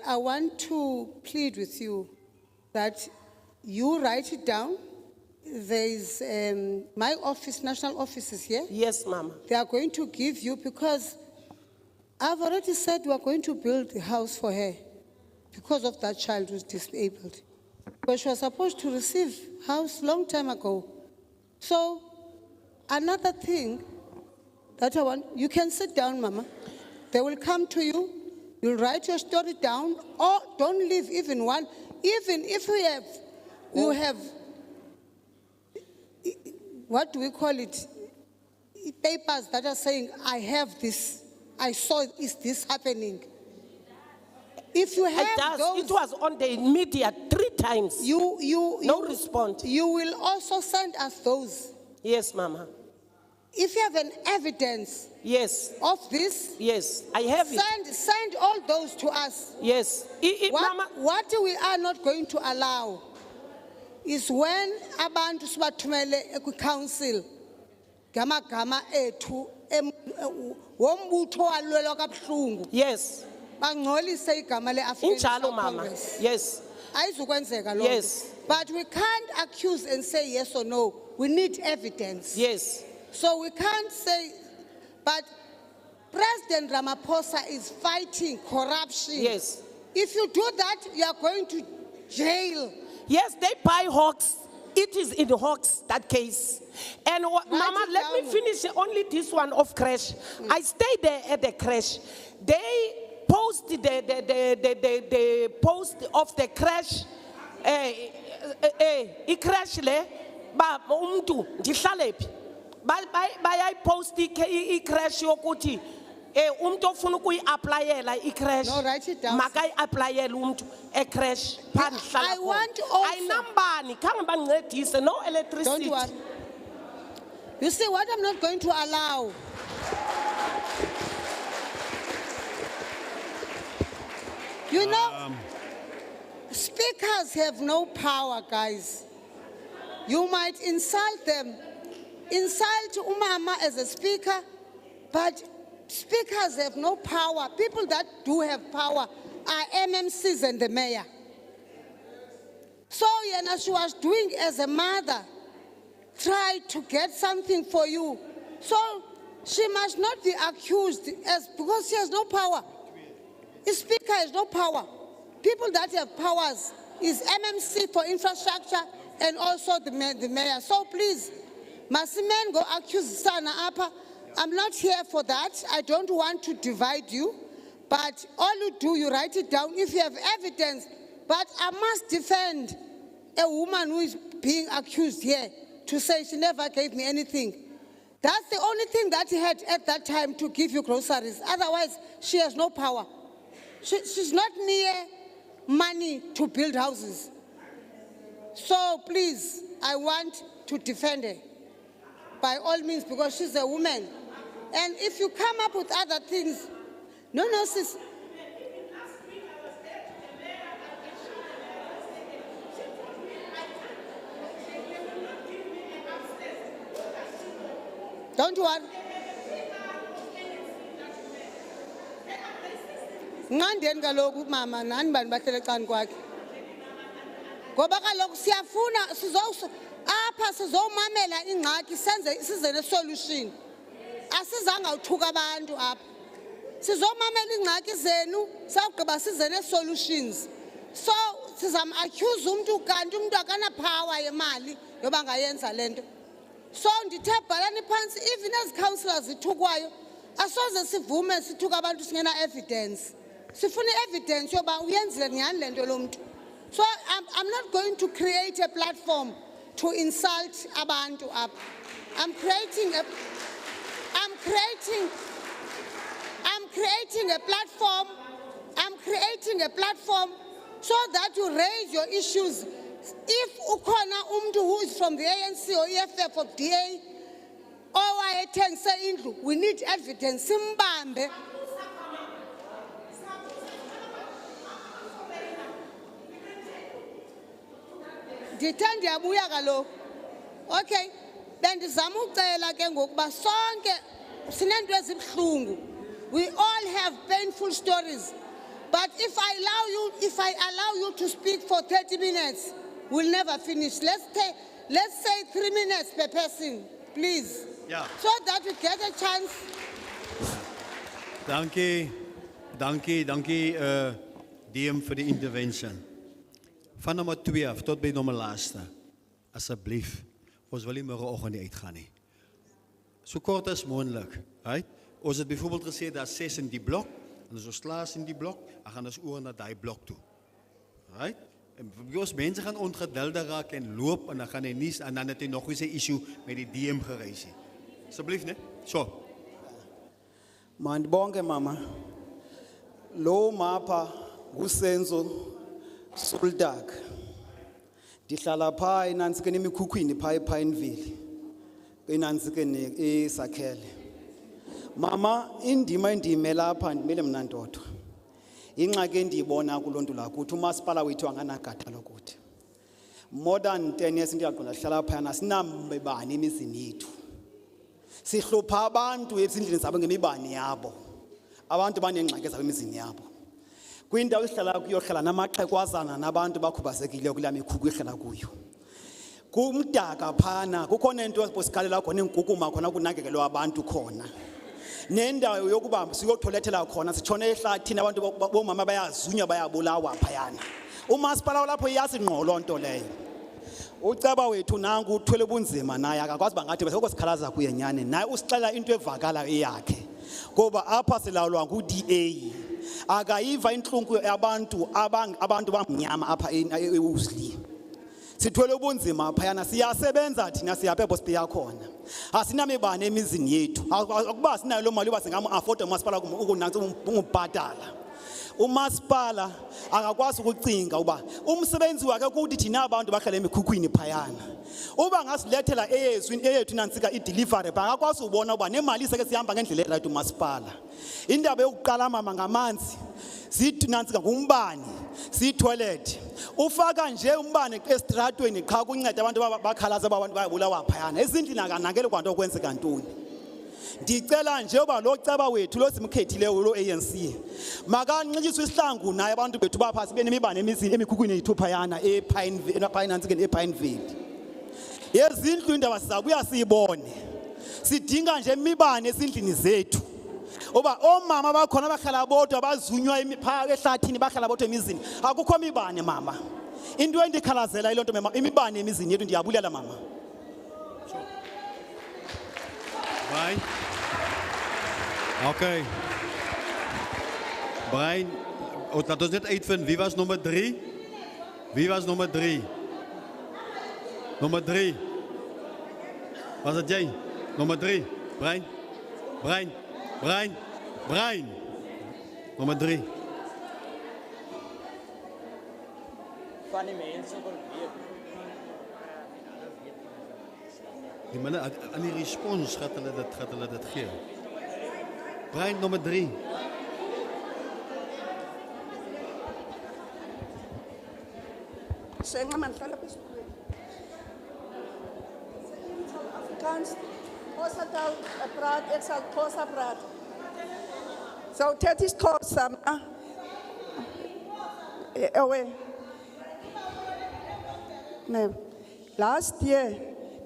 Speaker 3: I want to plead with you that you write it down. There is my office, national office is here.
Speaker 4: Yes, Mama.
Speaker 3: They are going to give you, because I've already said we are going to build a house for her because of that child who's disabled. But she was supposed to receive house long time ago. So another thing that I want, you can sit down, Mama. They will come to you. You'll write your story down, or don't leave even one. Even if you have, what do we call it? Papers that are saying, I have this, I saw is this happening. If you have those,
Speaker 4: It was on the media 3 times. No response.
Speaker 3: You will also send us those.
Speaker 4: Yes, Mama.
Speaker 3: If you have an evidence
Speaker 4: Yes.
Speaker 3: of this,
Speaker 4: Yes. I have it.
Speaker 3: send all those to us.
Speaker 4: Yes. Mama.
Speaker 3: What we are not going to allow is when abantu sibathumele eku-council gamagama ethu wombutho walwelwa kabuhlungu
Speaker 4: Yes.
Speaker 3: bangcolise igama le-African
Speaker 4: Injalo,
Speaker 3: National
Speaker 4: Mama.
Speaker 3: Congress.
Speaker 4: Yes.
Speaker 3: Ayizukwenzeka lo.
Speaker 4: Yes.
Speaker 3: But we can't accuse and say yes or no. We need evidence.
Speaker 4: Yes.
Speaker 3: So we can't say, but President Ramaphosa is fighting corruption.
Speaker 4: Yes.
Speaker 3: If you do that, you are going to jail.
Speaker 4: Yes, they buy hawks. It is in hawks, that case. And Mama,
Speaker 3: it
Speaker 4: let me
Speaker 3: down.
Speaker 4: finish only this one of crash. I stayed there at the crash. They post the post of the crash. I crash le ba umntu ndihlale phi bayayipost I crash yokuthi umntu ofuna ukuyi-aplayela I-crash
Speaker 3: No, write it down.
Speaker 4: makayi-aplayele umntu e-crash phaa ndihlala
Speaker 3: I
Speaker 4: khona.
Speaker 3: want also-
Speaker 4: Ayinambani khange bandincedise no
Speaker 3: Don't
Speaker 4: electricity.
Speaker 3: worry. You see, what I'm not going to allow. You know, speakers have no power, guys. You might insult them. Insult umama as a speaker, but speakers have no power. People that do have power are MMCs and the mayor. So, she was doing as a mother, try to get something for you. So, she must not be accused because she has no power. The speaker has no power. People that have powers is MMC for infrastructure and also the mayor. So please, Masimen go accuse Sana Apa. I'm not here for that. I don't want to divide you. But all you do, you write it down if you have evidence. But I must defend a woman who is being accused here to say she never gave me anything. That's the only thing that he had at that time to give you groceries. Otherwise, she has no power. She's not near money to build houses. So please, I want to defend her by all means because she's a woman. And if you come up with other things, no, sis. Don't worry. Ngandeni kaloku mama nani bani bahlele cani kwakhe. Ngoba kaloku siyafuna apha sizomamela ingxaki size ne-solution. Asizanga uthuka abantu apha. Sizomamela ingxaki zenu sawugqiba size ne-solutions. So sizam accuse umuntu kanti umuntu akana power yemali yoba ngayenza lento. So ndithe bhalani phansi, even as councillors ithukwayo, asoze sivume sithuka abantu singena evidence. Sifuna evidence yoba uyenzile nyhani le nto lo mntu. So I'm not going to create a platform to insult abantu up. I'm creating a platform so that you raise your issues. If ukona umntu who is from the ANC or EFF or DA, owayethengise indlu, we need evidence. Simbambe. Ndithanda yabuya kaloku. Okay, bendizama ucela ke ngokuba sonke sinento ezibuhlungu. We all have painful stories. But if I allow you to speak for 30 minutes, we'll never finish. Let's say 3 minutes per person, please.
Speaker 1: Yeah.
Speaker 3: So that we get a chance.
Speaker 1: Dankie, DM vir die intervention. Van nommer 2 af tot by nommer laaste. Asseblief, ons wil nie môreoggend nie uitgaan nie. So kort as moontlik, right? Ons het byvoorbeeld gesê daar 6 in die blok, en as ons klaar is in die blok, dan gaan ons oor na daai blok toe. Right? En ons mense gaan ongeduldig raak en loop en dan gaan hy nie en dan het hy nog eens 'n issue met die DM gereis nie. Asseblief, né? So.
Speaker 5: Mandibonke mama. Lo mapha usenzo Suldak. Dihlala pha enansikeni emikhukhwini pha ePineville. Enansikeni eSakhele. Mama, indima endime lapha ndimele mna ndodwa. Ingxaki endiyibona kulonto la kuthi umasipala wethu anganagada lokuthi. More than 10 years ndiyaqonda hlala phayana sinambebani emizini yethu. Sihlupha abantu ezindlini zabo ngemibani yabo. Abantu banengxaki zabo emizini yabo. Kwindawo esihlala kuyo hlala namaxhegwazana nabantu bakhubazekileyo kula mikhukhu ehlala kuyo. Kumdaka phana kukhona into esikhalela khona inkukuma khona kunakekelwa abantu khona. Nendawo yokuba siyotholethela khona sitshone ehlathini abantu bomama bayazunywa bayabulawa phayana. Umasipala lapho iyasingqolo nto leyo. Uceba wethu nangu uthwele ubunzima naye akakwazi bangathi bese ukusikhalaza kuye nyane naye usixela into evakala eyakhe. Ngoba apha silawulwa ngu-DA. Akayiva inhlungu yabantu abantu bamnyama apha eUzli. Sithwele ubunzima phayana siyasebenza thina siyaphepho siya khona. Asinamibane emizini yethu. Akuba sinayo lo mali uba singamu-afford umasipala ukunansi ungubhatala. Umasipala akakwazi ukucinga uba umsebenzi wakhe ukuthi thina abantu bahlala emikhukhwini phayana. Uba ngasilethela eyethu nantsika i-delivery bangakwazi ubona uba nemali seke sihamba ngendlela right umasipala. Indaba yokuqala mama ngamanzi sithi nantsika ngumbane si-toilet. Ufaka nje umbane estratweni qha kunceda abantu bakhalaza abantu bayabulawa phayana. Ezindlini akanakele kwanto okwenzeka ntoni. Ndicela nje uba lo ceba wethu lo simkhethileyo lo ANC makanxityiswe isihlangu naye abantu bethu bapha sibe nemibane emizini emikhukhwini yethu phayana ePineville. Yezindlu indaba sizabuya siyibone. Sidinga nje imibane esindlini zethu. Uba omama bakhona bahlala bodwa bazunywa ehlathini bahlala bodwa emizini. Akukho mibane mama. Into endikhalazela ilonto imibane emizini yethu ndiyabulela mama.
Speaker 1: Brian. Okay. Brian, laat ons net uitvind wie was nommer 3? Wie was nommer 3? Nommer 3. Was dit jy? Nommer 3. Brian. Nommer 3.
Speaker 2: Van die mense wil weet.
Speaker 1: Die manne aan die respons gaat hulle dit gee. Brian nommer 3.
Speaker 6: Senga man hlala phezu. Afrikaans. Xhosa taal praat, ek sal Xhosa praat. Sawuthetha isiXhosa ma. Ewe. No. Last year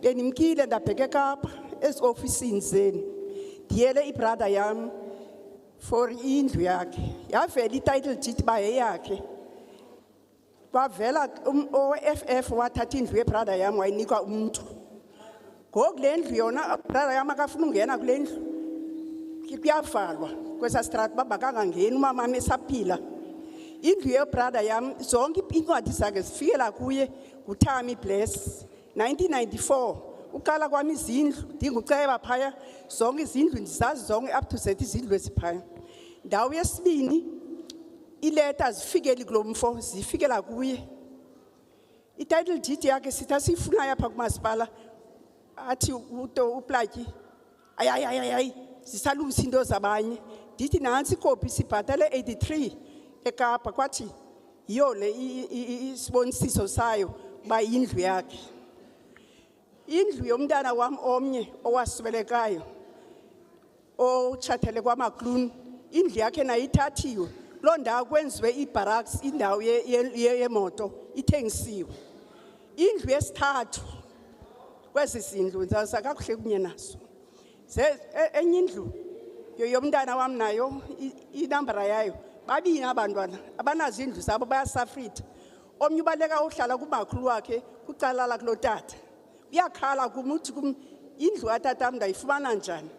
Speaker 6: benimkile ndabheka eKapa esiofisini zeni. Ndiyele ibrother yam for indlu yakhe. Yavela ititle deed ba yakhe. Kwavela OFF wathatha indlu yebrother yam wayinika umuntu. Ngoku le ndlu yona brother yam akafuna ungena kule ndlu. Kuyavalwa kwesa straat uba makangangeni umamam esaphila. Indlu yebrother yam zonke iincwadi zakhe zifikela kuye nguTammy Bless. 1994 uqala kwami izindlu ndinguceba phaya zonke izindlu ndizazi zonke up to set izindlu eziphaya. Ndawo yesibini ileta zifikeli kulomfo zifikela kuye. I-title deed yakhe sitha siyifuna apha kumasipala athi uplatyi ayayi zisalungisa into zabanye. Ndithi nantsi ikopi sibhatale 83 eKapa kwathi yiyo le isibonisiso sayo uba yindlu yakhe. Indlu yomntana wam omnye owaswelekayo otshatele kwaMakluni indlu yakhe nayo ithathiwe. Loo ndawo kwenziwe ibarracks indawo yemoto ithengisiwe. Indlu yesithathu kwezi zindlu ndizawusa kakuhle kunye nazo. Enye indlu yomntana wam nayo inambara yayo babini abantwana abanazo indlu zabo bayasafrita. Omnye ubaleka uhlala kumakhulu wakhe kucala la kulotata. Uyakhala kum uthi kum indlu katatam ndayifumana njani.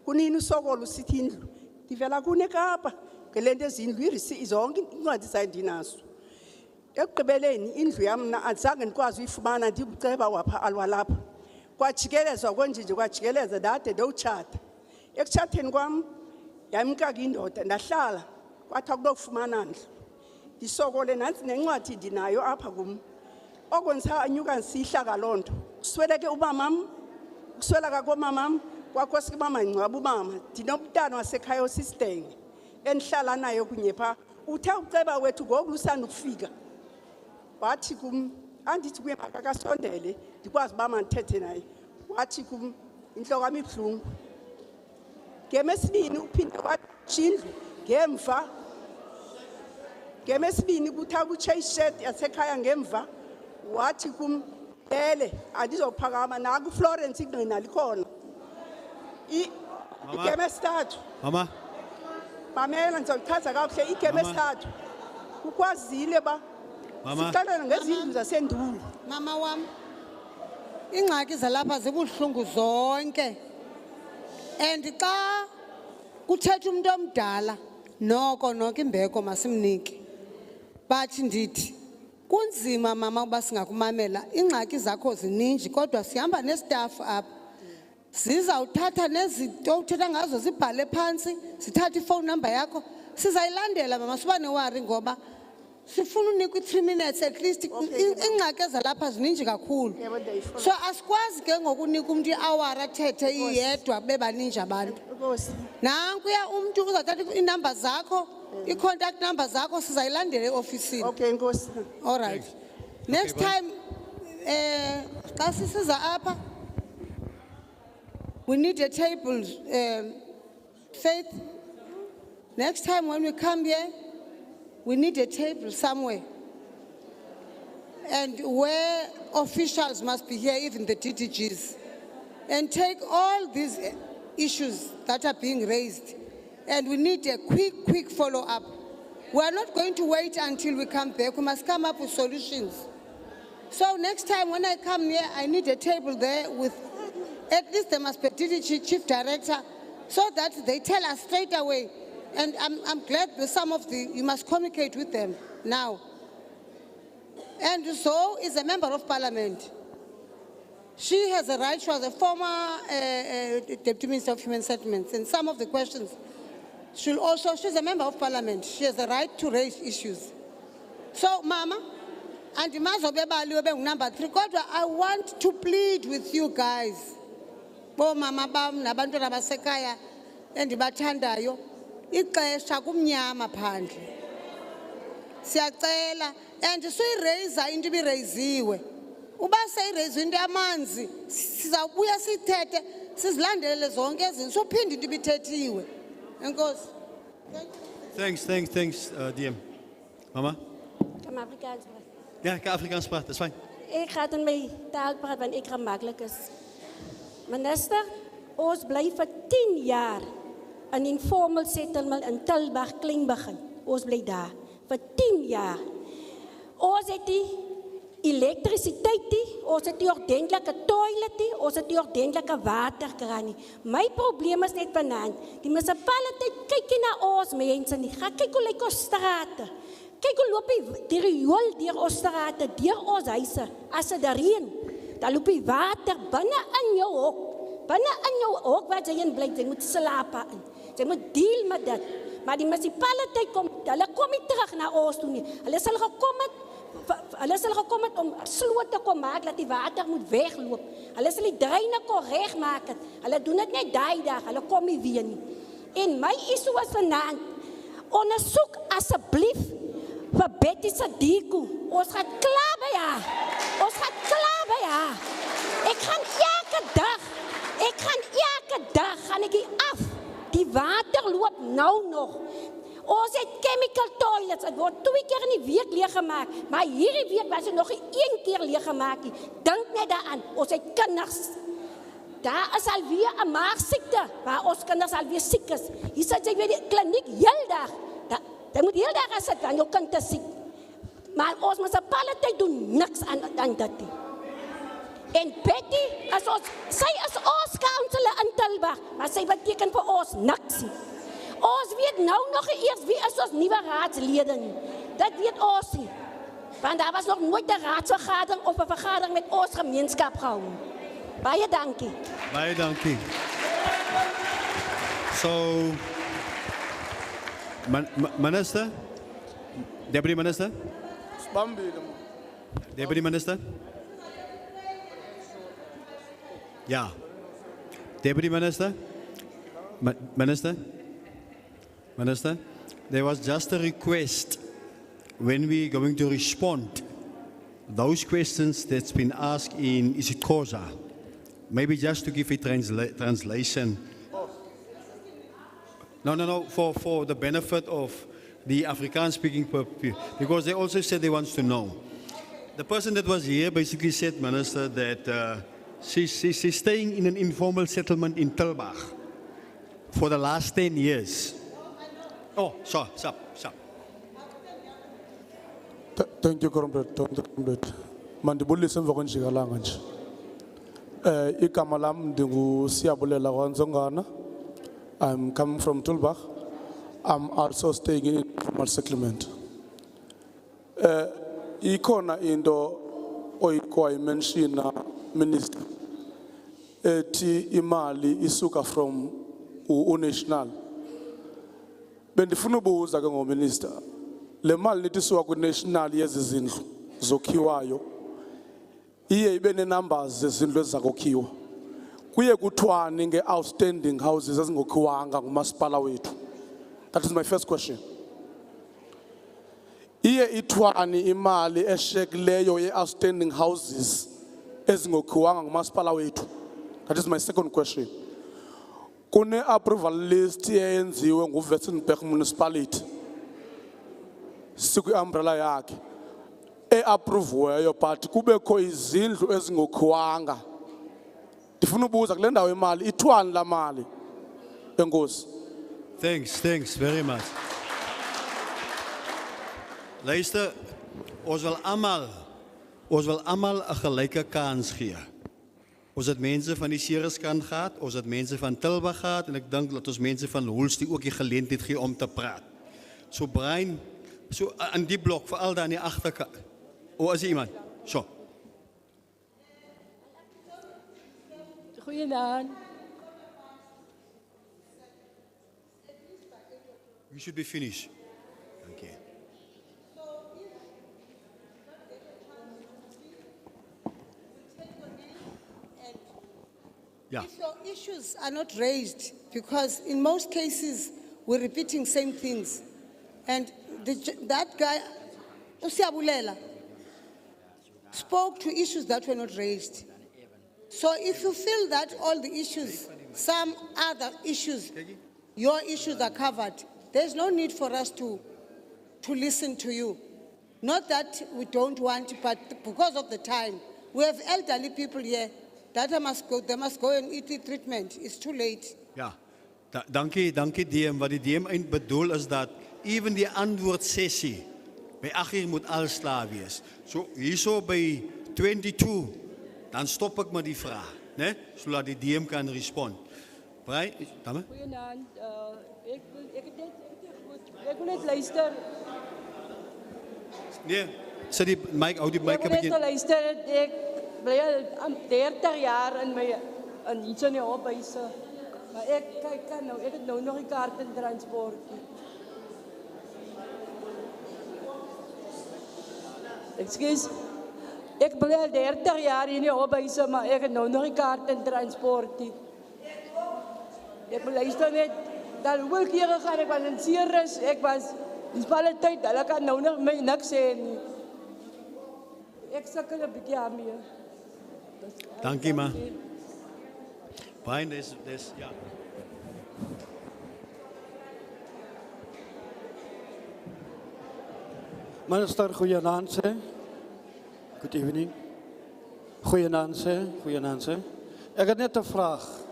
Speaker 6: Kunini usokolo usithi indlu ndivela kuneKapa ngele nto ezindlu zonke iincwadi zayo ndinazo. Ekugqibeleni indlu yam mna azange ndikwazi uyifumana ndikuceba wapha alwalapha. Kwajikelezwa konje kwajikeleza ndade ndowutshata. Ekutshatheni kwam yamkaka indoda ndahlala kwathiwa kunokufumana ndlu. Ndisokole nantsi nencwadi ndinayo apha kum. Okwenza anyuka ndisihla loo nto kusweleke umamam kusweleka komamam kwakhoske uba mangcwaba umama. Ndinomntana wasekhaya osisidenge endihlala nayo kunye phaa. Uthe uceba wethu ngoku lusanda ukufika wathi kum andithi kuye makakasondele ndikwazi uba mandithethe naye. Wathi kum intloko yam ibuhlungu. Ngemesibini uphinde watsho indlu ngemva. Ngemesibini kuthiwa kutshe ished yasekhaya ngemva. Wathi kum lele andizophakama naku Florence ingqina likhona. Igeme esithathu.
Speaker 1: Mama.
Speaker 6: Mamela ndizochaza kakuhle igeme esithathu. Ukwazile ba sixelele ngezindlu zasendulo.
Speaker 3: Mama wam, ingxaki zalapha zibuhlungu zonke. And xa kuthetha umuntu omdala noko imbeko masimnike. But ndithi kunzima mama uba singakumamela. Ingxaki zakho zininji kodwa sihamba nestaff apha. Sizawuthatha nezinto uthetha ngazo zibhale phansi, sithatha ifone number yakho, sizayilandela mama siba newari ngoba sifuna unikwa 3 minutes at least. Ingxaki ezalapha zininji kakhulu. So asikwazi ke ngokunika umuntu i-hour athethe iyedwa bebaninji abantu. Nankuya umuntu uzathatha iinumber zakho, i-contact number zakho sizayilandela eofisini.
Speaker 6: Okay Nkosi.
Speaker 3: All right. Next time xa sisiza apha we need a table, Faith. Next time when we come here, we need a table somewhere. And where officials must be here, even the TTGs, and take all these issues that are being raised. And we need a quick follow-up. We are not going to wait until we come back. We must come up with solutions. So next time when I come here, I need a table there with at least there must be a TTG chief director so that they tell us straight away. And I'm glad that some of you must communicate with them now. And so is a member of parliament. She has a right, she was a former Deputy Minister of Human Settlements, and some of the questions, she's a member of parliament. She has a right to raise issues. So, Mama, and number 3, I want to plead with you guys. Bo mama bam nabantwana basekhaya endibathandayo ixesha kumnyama phandle. Siyacela and suyiraise into ibiraisiwe. Uba seyiraise into yamanzi sizawubuya sithethe sizilandelele zonke ezinto sophinde into ibithethiwe. Enkosi.
Speaker 1: Thanks, DM. Mama?
Speaker 7: Kan Afrikaans praat?
Speaker 1: Ja, ik kan Afrikaans praten, dat is fijn.
Speaker 7: Ik ga in my taal praat want ek gemakkelijk is. Minister, ons bly vir 10 jaar in informal settlement in Tilburg klein begin. Ons bly daar vir 10 jaar. Ons het die elektrisiteit nie, ons het nie ordentlike toilet nie, ons het nie ordentlike waterkraan nie. My probleem is net vanaand, die munisipaliteit kyk nie na ons mense nie, ga kyk hoe lyk ons strate, kyk hoe loop die riool deur ons strate, deur ons huise, as dit reën, dan loop die water binne in jou hok, waar jy in bly, jy moet slaap in, jy moet deal met dit, maar die munisipaliteit hulle kom nie terug na ons toe nie, hulle sal gekom het om sloot te kom maak, dat die water moet wegloop. Hulle sal die dreine kon regmaak het. Hulle doen dit net daai dag, hulle kom nie weer nie. En my issue was vanaand, ondersoek asseblief vir Betty Sadiku. Ons gaan klaar by haar. Ons gaan klaar by haar. Ek gaan elke dag gaan ek hier af. Die water loop nou nog. Ons het chemical toilets, het word 2 keer in die week leeggemaak, maar hierdie week was het nog nie 1 keer leeggemaak nie. Dink net daaraan, ons het kinders. Daar is alweer 'n maagsiekte, waar ons kinders alweer siek is. Hier sit jy by die kliniek heel dag. Jy moet heel dag sit, want jou kind is siek. Maar ons munisipaliteit doen niks aan dit nie. En Betty, sy is ons councillor in Tilburg, maar sy beteken vir ons niks nie. Ons weet nou nog eers wie is ons nuwe raadslede nie. Dit weet ons nie. Want daar was nog nooit 'n raadsvergadering of 'n vergadering met ons gemeenskap gehou. Baie dankie.
Speaker 1: Baie dankie. So, Minister? Deputy Minister? Deputy Minister? Ja. Deputy Minister? Minister, there was just a request when we're going to respond those questions that's been asked in isiXhosa, maybe just to give a translation. No, for the benefit of the Afrikaans-speaking people, because they also said they want to know. The person that was here basically said, Minister, that she's staying in an informal settlement in Tilburg for the last 10 years. Oh, sorry, stop.
Speaker 8: Thank you, Comrade. Mandibulise emva kwenjikalanga nje. Igama lam ndinguSiyabulela Wanzongana. I'm coming from Tilburg. I'm also staying in informal settlement. Ikhona into oyimenshina Minister. Ethi imali isuka from uNational. Bendifuna ubuza ke ngoMinister, le mali nithi isuka kuNational yezizindlu zokhiwayo iye ibe nenumbers zezindlu ezizakokhiwa. Kuye kuthwani nge-outstanding houses ezingokhiwanga ngumasipala wethu? That is my first question. Iye ithwani imali eshekileyo ye-outstanding houses ezingokhiwanga ngumasipala wethu? That is my second question. Kune approval list eyenziwe nguWitzenberg Municipality sikwi umbrella yakhe approveweyo but kubekho izindlu ezingokhiwanga. Ndifuna ubuza kule ndawo imali ithwani la mali. Enkosi.
Speaker 1: Thanks very much. Luister, ons wil almal 'n gelyke kans gee. Ons het mense van die Ceres-kant gehad, ons het mense van Tilburg gehad, en ek dink dat ons mense van Holstie ook die geleentheid gee om te praat. So Brian, so aan die blok, veral daar aan die agterkant. Is er iemand? So.
Speaker 9: Goeienaand.
Speaker 1: You should be finished. Okay. Yeah.
Speaker 3: If your issues are not raised, because in most cases we're repeating same things, and that guy, Usiabulela, spoke to issues that were not raised. So if you feel that all the issues, some other issues, your issues are covered, there's no need for us to listen to you. Not that we don't want, but because of the time, we have elderly people here. That they must go and eat the treatment. It's too late.
Speaker 1: Ja, dankie DM. Wat die DM eind bedoel is dat even die antwoordsessie By 8 moet alles klaar wees. So hierso by 22 dan stop ek met die vraag, né? Sodat die DM kan respond. Brian, dame?
Speaker 9: Goeienaand, ek wil net luister.
Speaker 1: Nee, sit die mic, hou die mic
Speaker 9: Ek wil
Speaker 1: 'n
Speaker 9: net
Speaker 1: bietjie.
Speaker 9: luister, ek bly al 30 jaar in iets in die ophuise. Maar ek het nou nog 'n kaart in transport. Excuse. Ek bly al 30 jaar in die ophuise, maar ek het nou nog 'n kaart in transport. Ek luister net, dan hoeveel kere gaan ek was in Ceres, ek was in Municipality, hulle kan nou nog my niks sê nie. Ek sukkel 'n bietjie daarmee.
Speaker 1: Dankie ma. Brian, ja.
Speaker 10: Minister, goeienaand sê. Good evening. Goeienaand sê. Ek het net 'n vraag.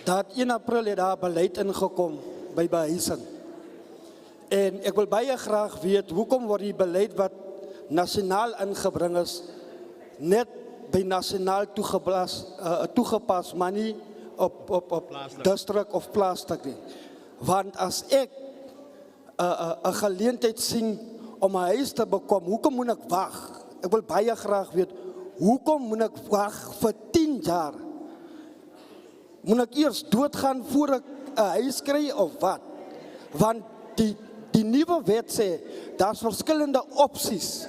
Speaker 10: Dat 1 April het daar beleid ingekom by behuising. En ek wil baie graag weet, hoekom word die beleid wat nasionaal ingebring is, net by nasionaal toegepas, maar nie op district of plaatslik nie. Want as ek 'n geleentheid sien om 'n huis te bekom, hoekom moet ek wag? Ek wil baie graag weet, hoekom moet ek wag vir 10 jaar? Moet ek eers doodgaan voor ek 'n huis kry of wat? Want die nuwe wet sê, daar's verskillende opsies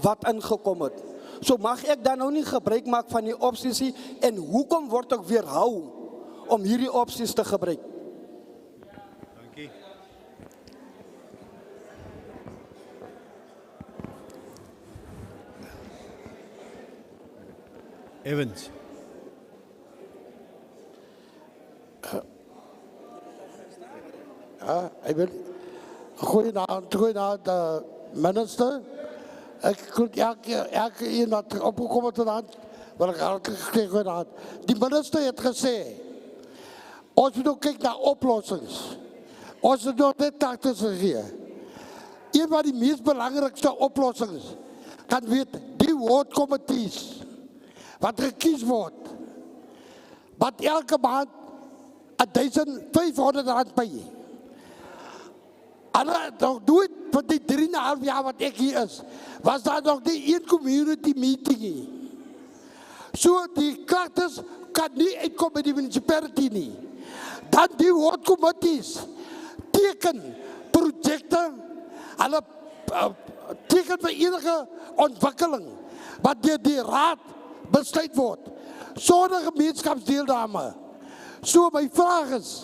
Speaker 10: wat ingekom het. So mag ek dan nou nie gebruik maak van die opsies nie, en hoekom word ek weerhou om hierdie opsies te gebruik?
Speaker 1: Dankie. Evans.
Speaker 11: Ik wil goeienaand, minister. Ik kon elke een wat opgekomen tot hand, wat ik hartelijk gekregen goeienaand. Die minister heeft gezegd, ons moet ook kijken naar oplossings. Ons moet nog net tactisch reageren. Een van die meest belangrijkste oplossings kan wees die woordcommittees wat gekies wordt. Wat elke maand R1500 bij je. En nog nooit van die 3,5 jaar wat ik hier is, was daar nog niet één community meeting. Zo die krachters kan niet uitkomen bij die municipality niet. Dan die woordcommittees teken projecten, hulle teken vir enige ontwikkeling wat deur die raad besluit word sonder gemeenskapsdeelname. So my vraag is,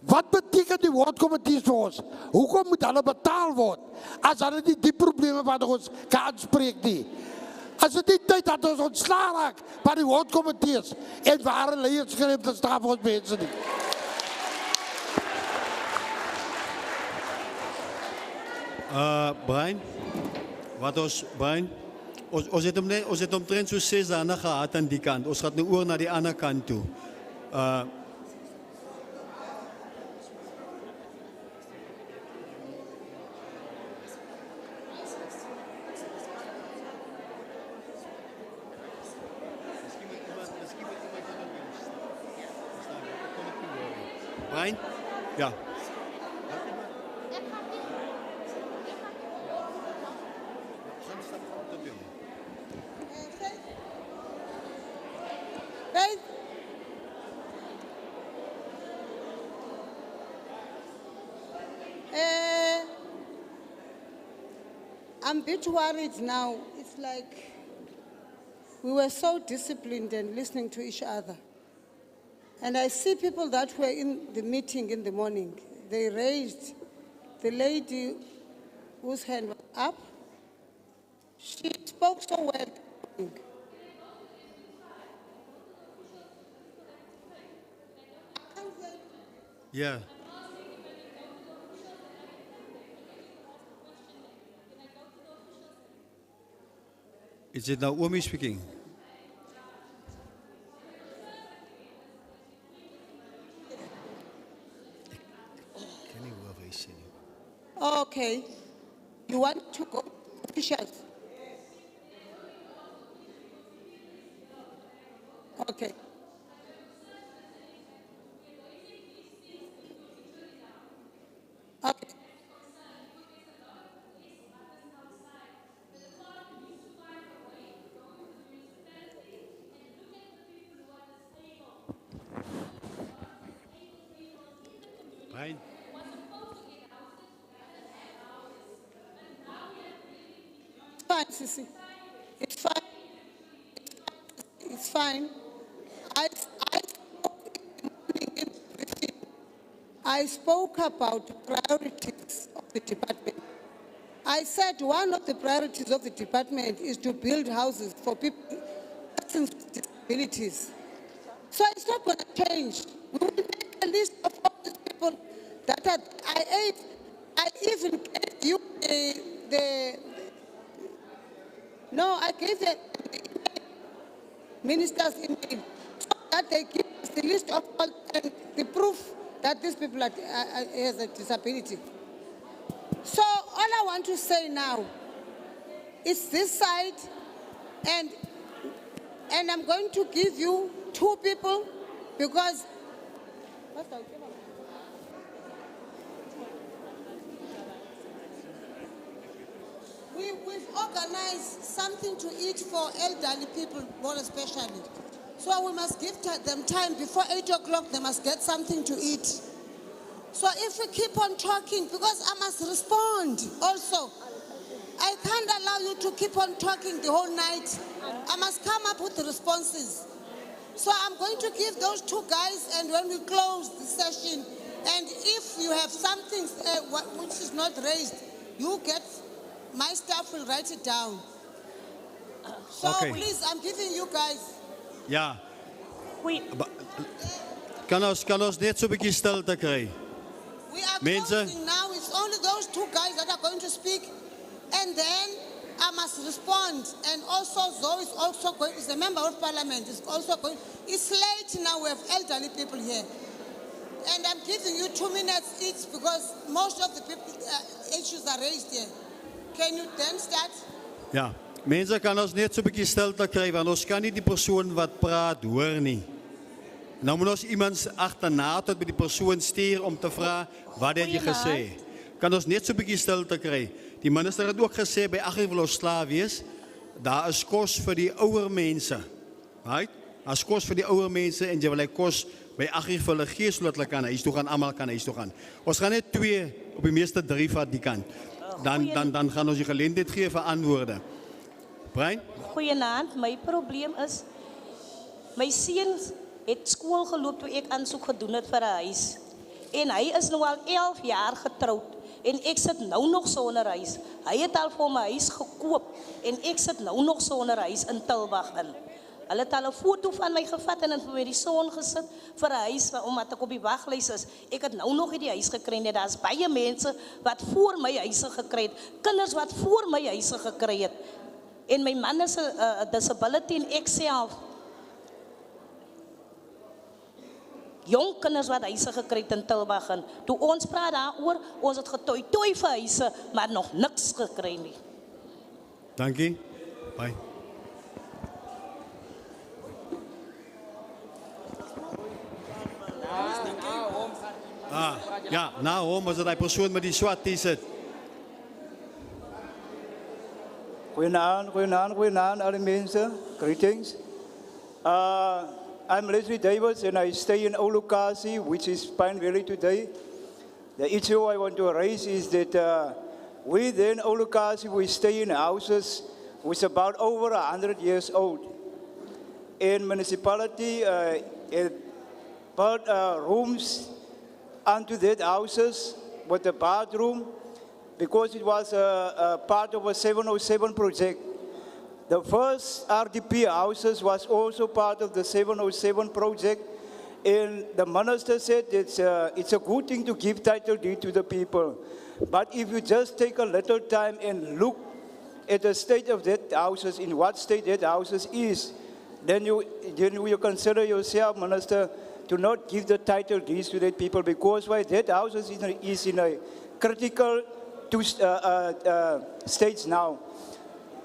Speaker 11: wat betekent die woordcommittees vir ons? Hoekom moet hulle betaal word as hulle nie die probleme wat ons kan aanspreek nie? As dit nie tyd dat ons ontslae raak van die woordcommittees en ware leierskap te staan vir ons mense nie.
Speaker 1: Brian, ons het omtrent so 6 dae gehad aan die kant. Ons gaan nou oor na die ander kant toe. Brian? Ja.
Speaker 3: I'm a bit worried now. It's like we were so disciplined and listening to each other. And I see people that were in the meeting in the morning. They raised the lady whose hand was up. She spoke so well.
Speaker 1: Yeah. Is it Naomi speaking? Can you whoever is saying?
Speaker 3: Okay. You want to go officials? Okay. Okay.
Speaker 1: Brian?
Speaker 3: Fine, Sissy. It's fine. It's fine. I spoke about priorities of the department. I said one of the priorities of the department is to build houses for people persons with disabilities. So it's not going to change. We will make a list of all these people that are, I even gave you I gave the minister's email so that they give us the list of all and the proof that these people has a disability. So all I want to say now is this side, and I'm going to give you 2 people because we've organized something to eat for elderly people, more especially. So we must give them time before 8 o'clock. They must get something to eat. So if we keep on talking, because I must respond also. I can't allow you to keep on talking the whole night. I must come up with the responses. So I'm going to give those 2 guys, and when we close the session, and if you have something which is not raised, you get, my staff will write it down. So
Speaker 1: Okay.
Speaker 3: please, I'm giving you guys.
Speaker 1: Ja.
Speaker 7: We,
Speaker 1: Kan ons net so 'n bietjie stilte kry?
Speaker 3: We are
Speaker 1: Mensen.
Speaker 3: closing now. It's only those 2 guys that are going to speak. And then I must respond. And also Zoe is also going, is a member of parliament, is also going. It's late now, we have elderly people here. And I'm giving you 2 minutes each because most of the people, issues are raised here. Can you then start?
Speaker 1: Ja. Mense, kan ons net so 'n bietjie stilte kry want ons kan nie die persoon wat praat hoor nie. Nou moet ons iemand agterna tot by die persoon stuur om te vra wat het jy gesê? Kan ons net so 'n bietjie stilte kry? Die minister het ook gesê by 8 uur wil ons klaar wees. Daar is kos vir die ouer mense. Right? As kos vir die ouer mense en jy wil hy kos by 8 uur vir hulle gee sodat hulle kan huis toe gaan, almal kan huis toe gaan. Ons gaan net 2 op die meeste 3 vat die kant. Dan gaan ons die geleentheid gee vir antwoorde. Brian?
Speaker 12: Goeienaand, my probleem is my seun het skool geloop toe ek aansoek gedoen het vir 'n huis. En hy is nou al 11 jaar getroud en ek sit nou nog sonder huis. Hy het al vir my huis gekoop en ek sit nou nog sonder huis in Tilbag in. Hulle het al 'n foto van my gevat en vir my die son gesit vir 'n huis omdat ek op die waglys is. Ek het nou nog nie die huis gekry nie. Daar's baie mense wat voor my huise gekry het, kinders wat voor my huise gekry het. En my man is 'n disability en ek self. Jong kinders wat huise gekry het in Tilbag in. Toe ons praat daaroor, ons het getooi vir huise, maar nog niks gekry nie.
Speaker 1: Dankie. Bye. Ja, na hom was dit die persoon met die swart T-shirt.
Speaker 13: Goeienaand, alle mensen. Greetings. I'm Leslie Davis and I stay in Olukasi, which is Pine Valley today. The issue I want to raise is that we then, Olukasi, we stay in houses which are about over 100 years old. In municipality, built rooms onto that houses with a bathroom, because it was a part of a 707 project. The first RDP houses was also part of the 707 project, and the minister said it's a good thing to give title deed to the people. But if you just take a little time and look at the state of that houses, in what state that houses is, then you consider yourself, minister, to not give the title deeds to that people, because why that houses is in a critical two states now.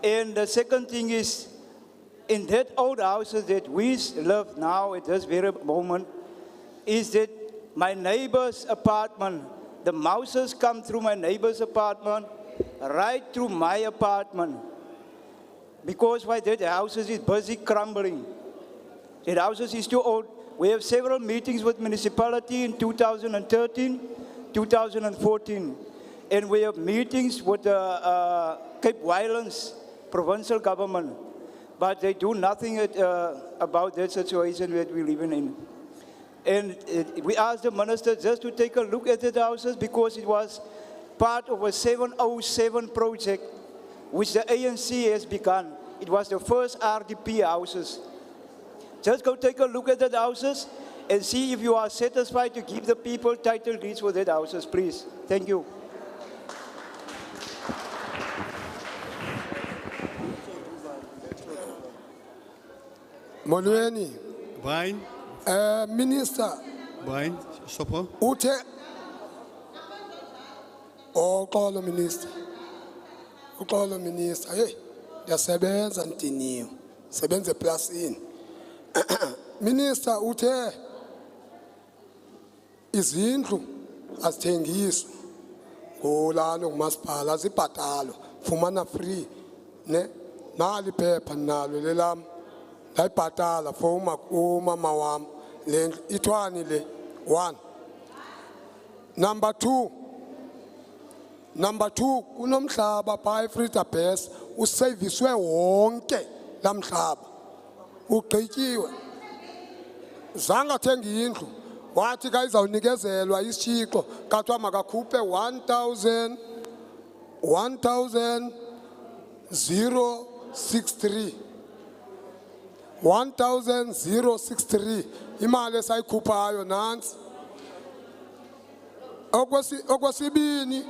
Speaker 13: And the second thing is, in that old houses that we live now at this very moment, is that my neighbor's apartment, the mouses come through my neighbor's apartment, right through my apartment. Because why that houses is busy crumbling. That houses is too old. We have several meetings with municipality in 2013, 2014. And we have meetings with the Cape Winelands provincial government. But they do nothing about that situation that we're living in. And we asked the minister just to take a look at the houses because it was part of a 707 project which the ANC has begun. It was the first RDP houses. Just go take a look at the houses and see if you are satisfied to give the people title deeds for that houses, please. Thank you.
Speaker 11: Molweni,
Speaker 1: Brian,
Speaker 11: Minister,
Speaker 1: Brian, Sopo.
Speaker 11: Ute, uxolo Minister, uxolo Minister, hey, ndiyasebenza ndiniwe, sebenza eplasini. Minister, uthe izindlu azithengiswa ngolano ngumasipala azibhatalwa fumana free ne nali phepha nalo lelam ndayibhatala for umama wam le ithwani le 1. Number 2 kunomhlaba phaa eFreedombase userviswe wonke lamhlaba ugqityiwe zange athenga indlu wathi ka izawunikezelwa isitshixo kathiwa makakhuphe 1,063 1,063 imali esayikhuphayo nansi. Okwesibini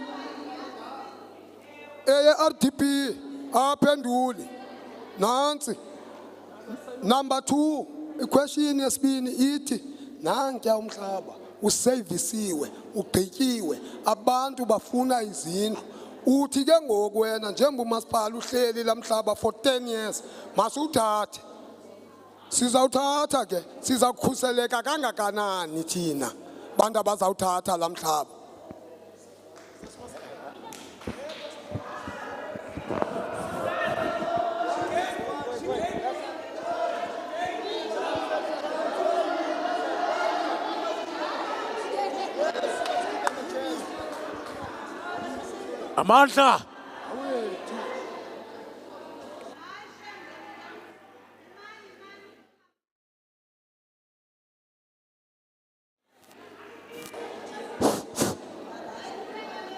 Speaker 11: eye-RDP aphenduli nansi. Number 2, iquestion yesibini ithi nankuya umhlaba usevisiwe ugqityiwe abantu bafuna izindlu. Uthi ke ngoku wena njengoba umasipala uhleli lamhlaba for 10 years masuthathe. Sizawuthatha ke sizakukhuseleka kangakanani thina bantu abazawuthatha lamhlaba.
Speaker 8: Amandla.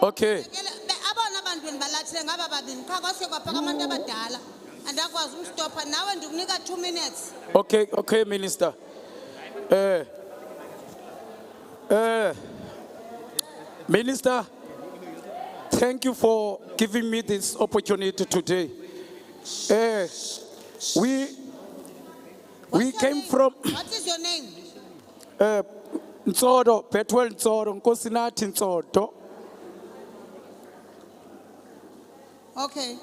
Speaker 8: Okay.
Speaker 3: Abona abantwana balathile ngaba babini qha kwase kwaphaka abantu abadala andakwazi umstopha nawe ndikunika 2 minutes.
Speaker 8: Okay, Minister. Minister, thank you for giving me this opportunity today. We came from
Speaker 3: What is your name?
Speaker 8: Ntsodo, Betwell Ntsodo, Nkosinathi Ntsodo.
Speaker 3: Okay.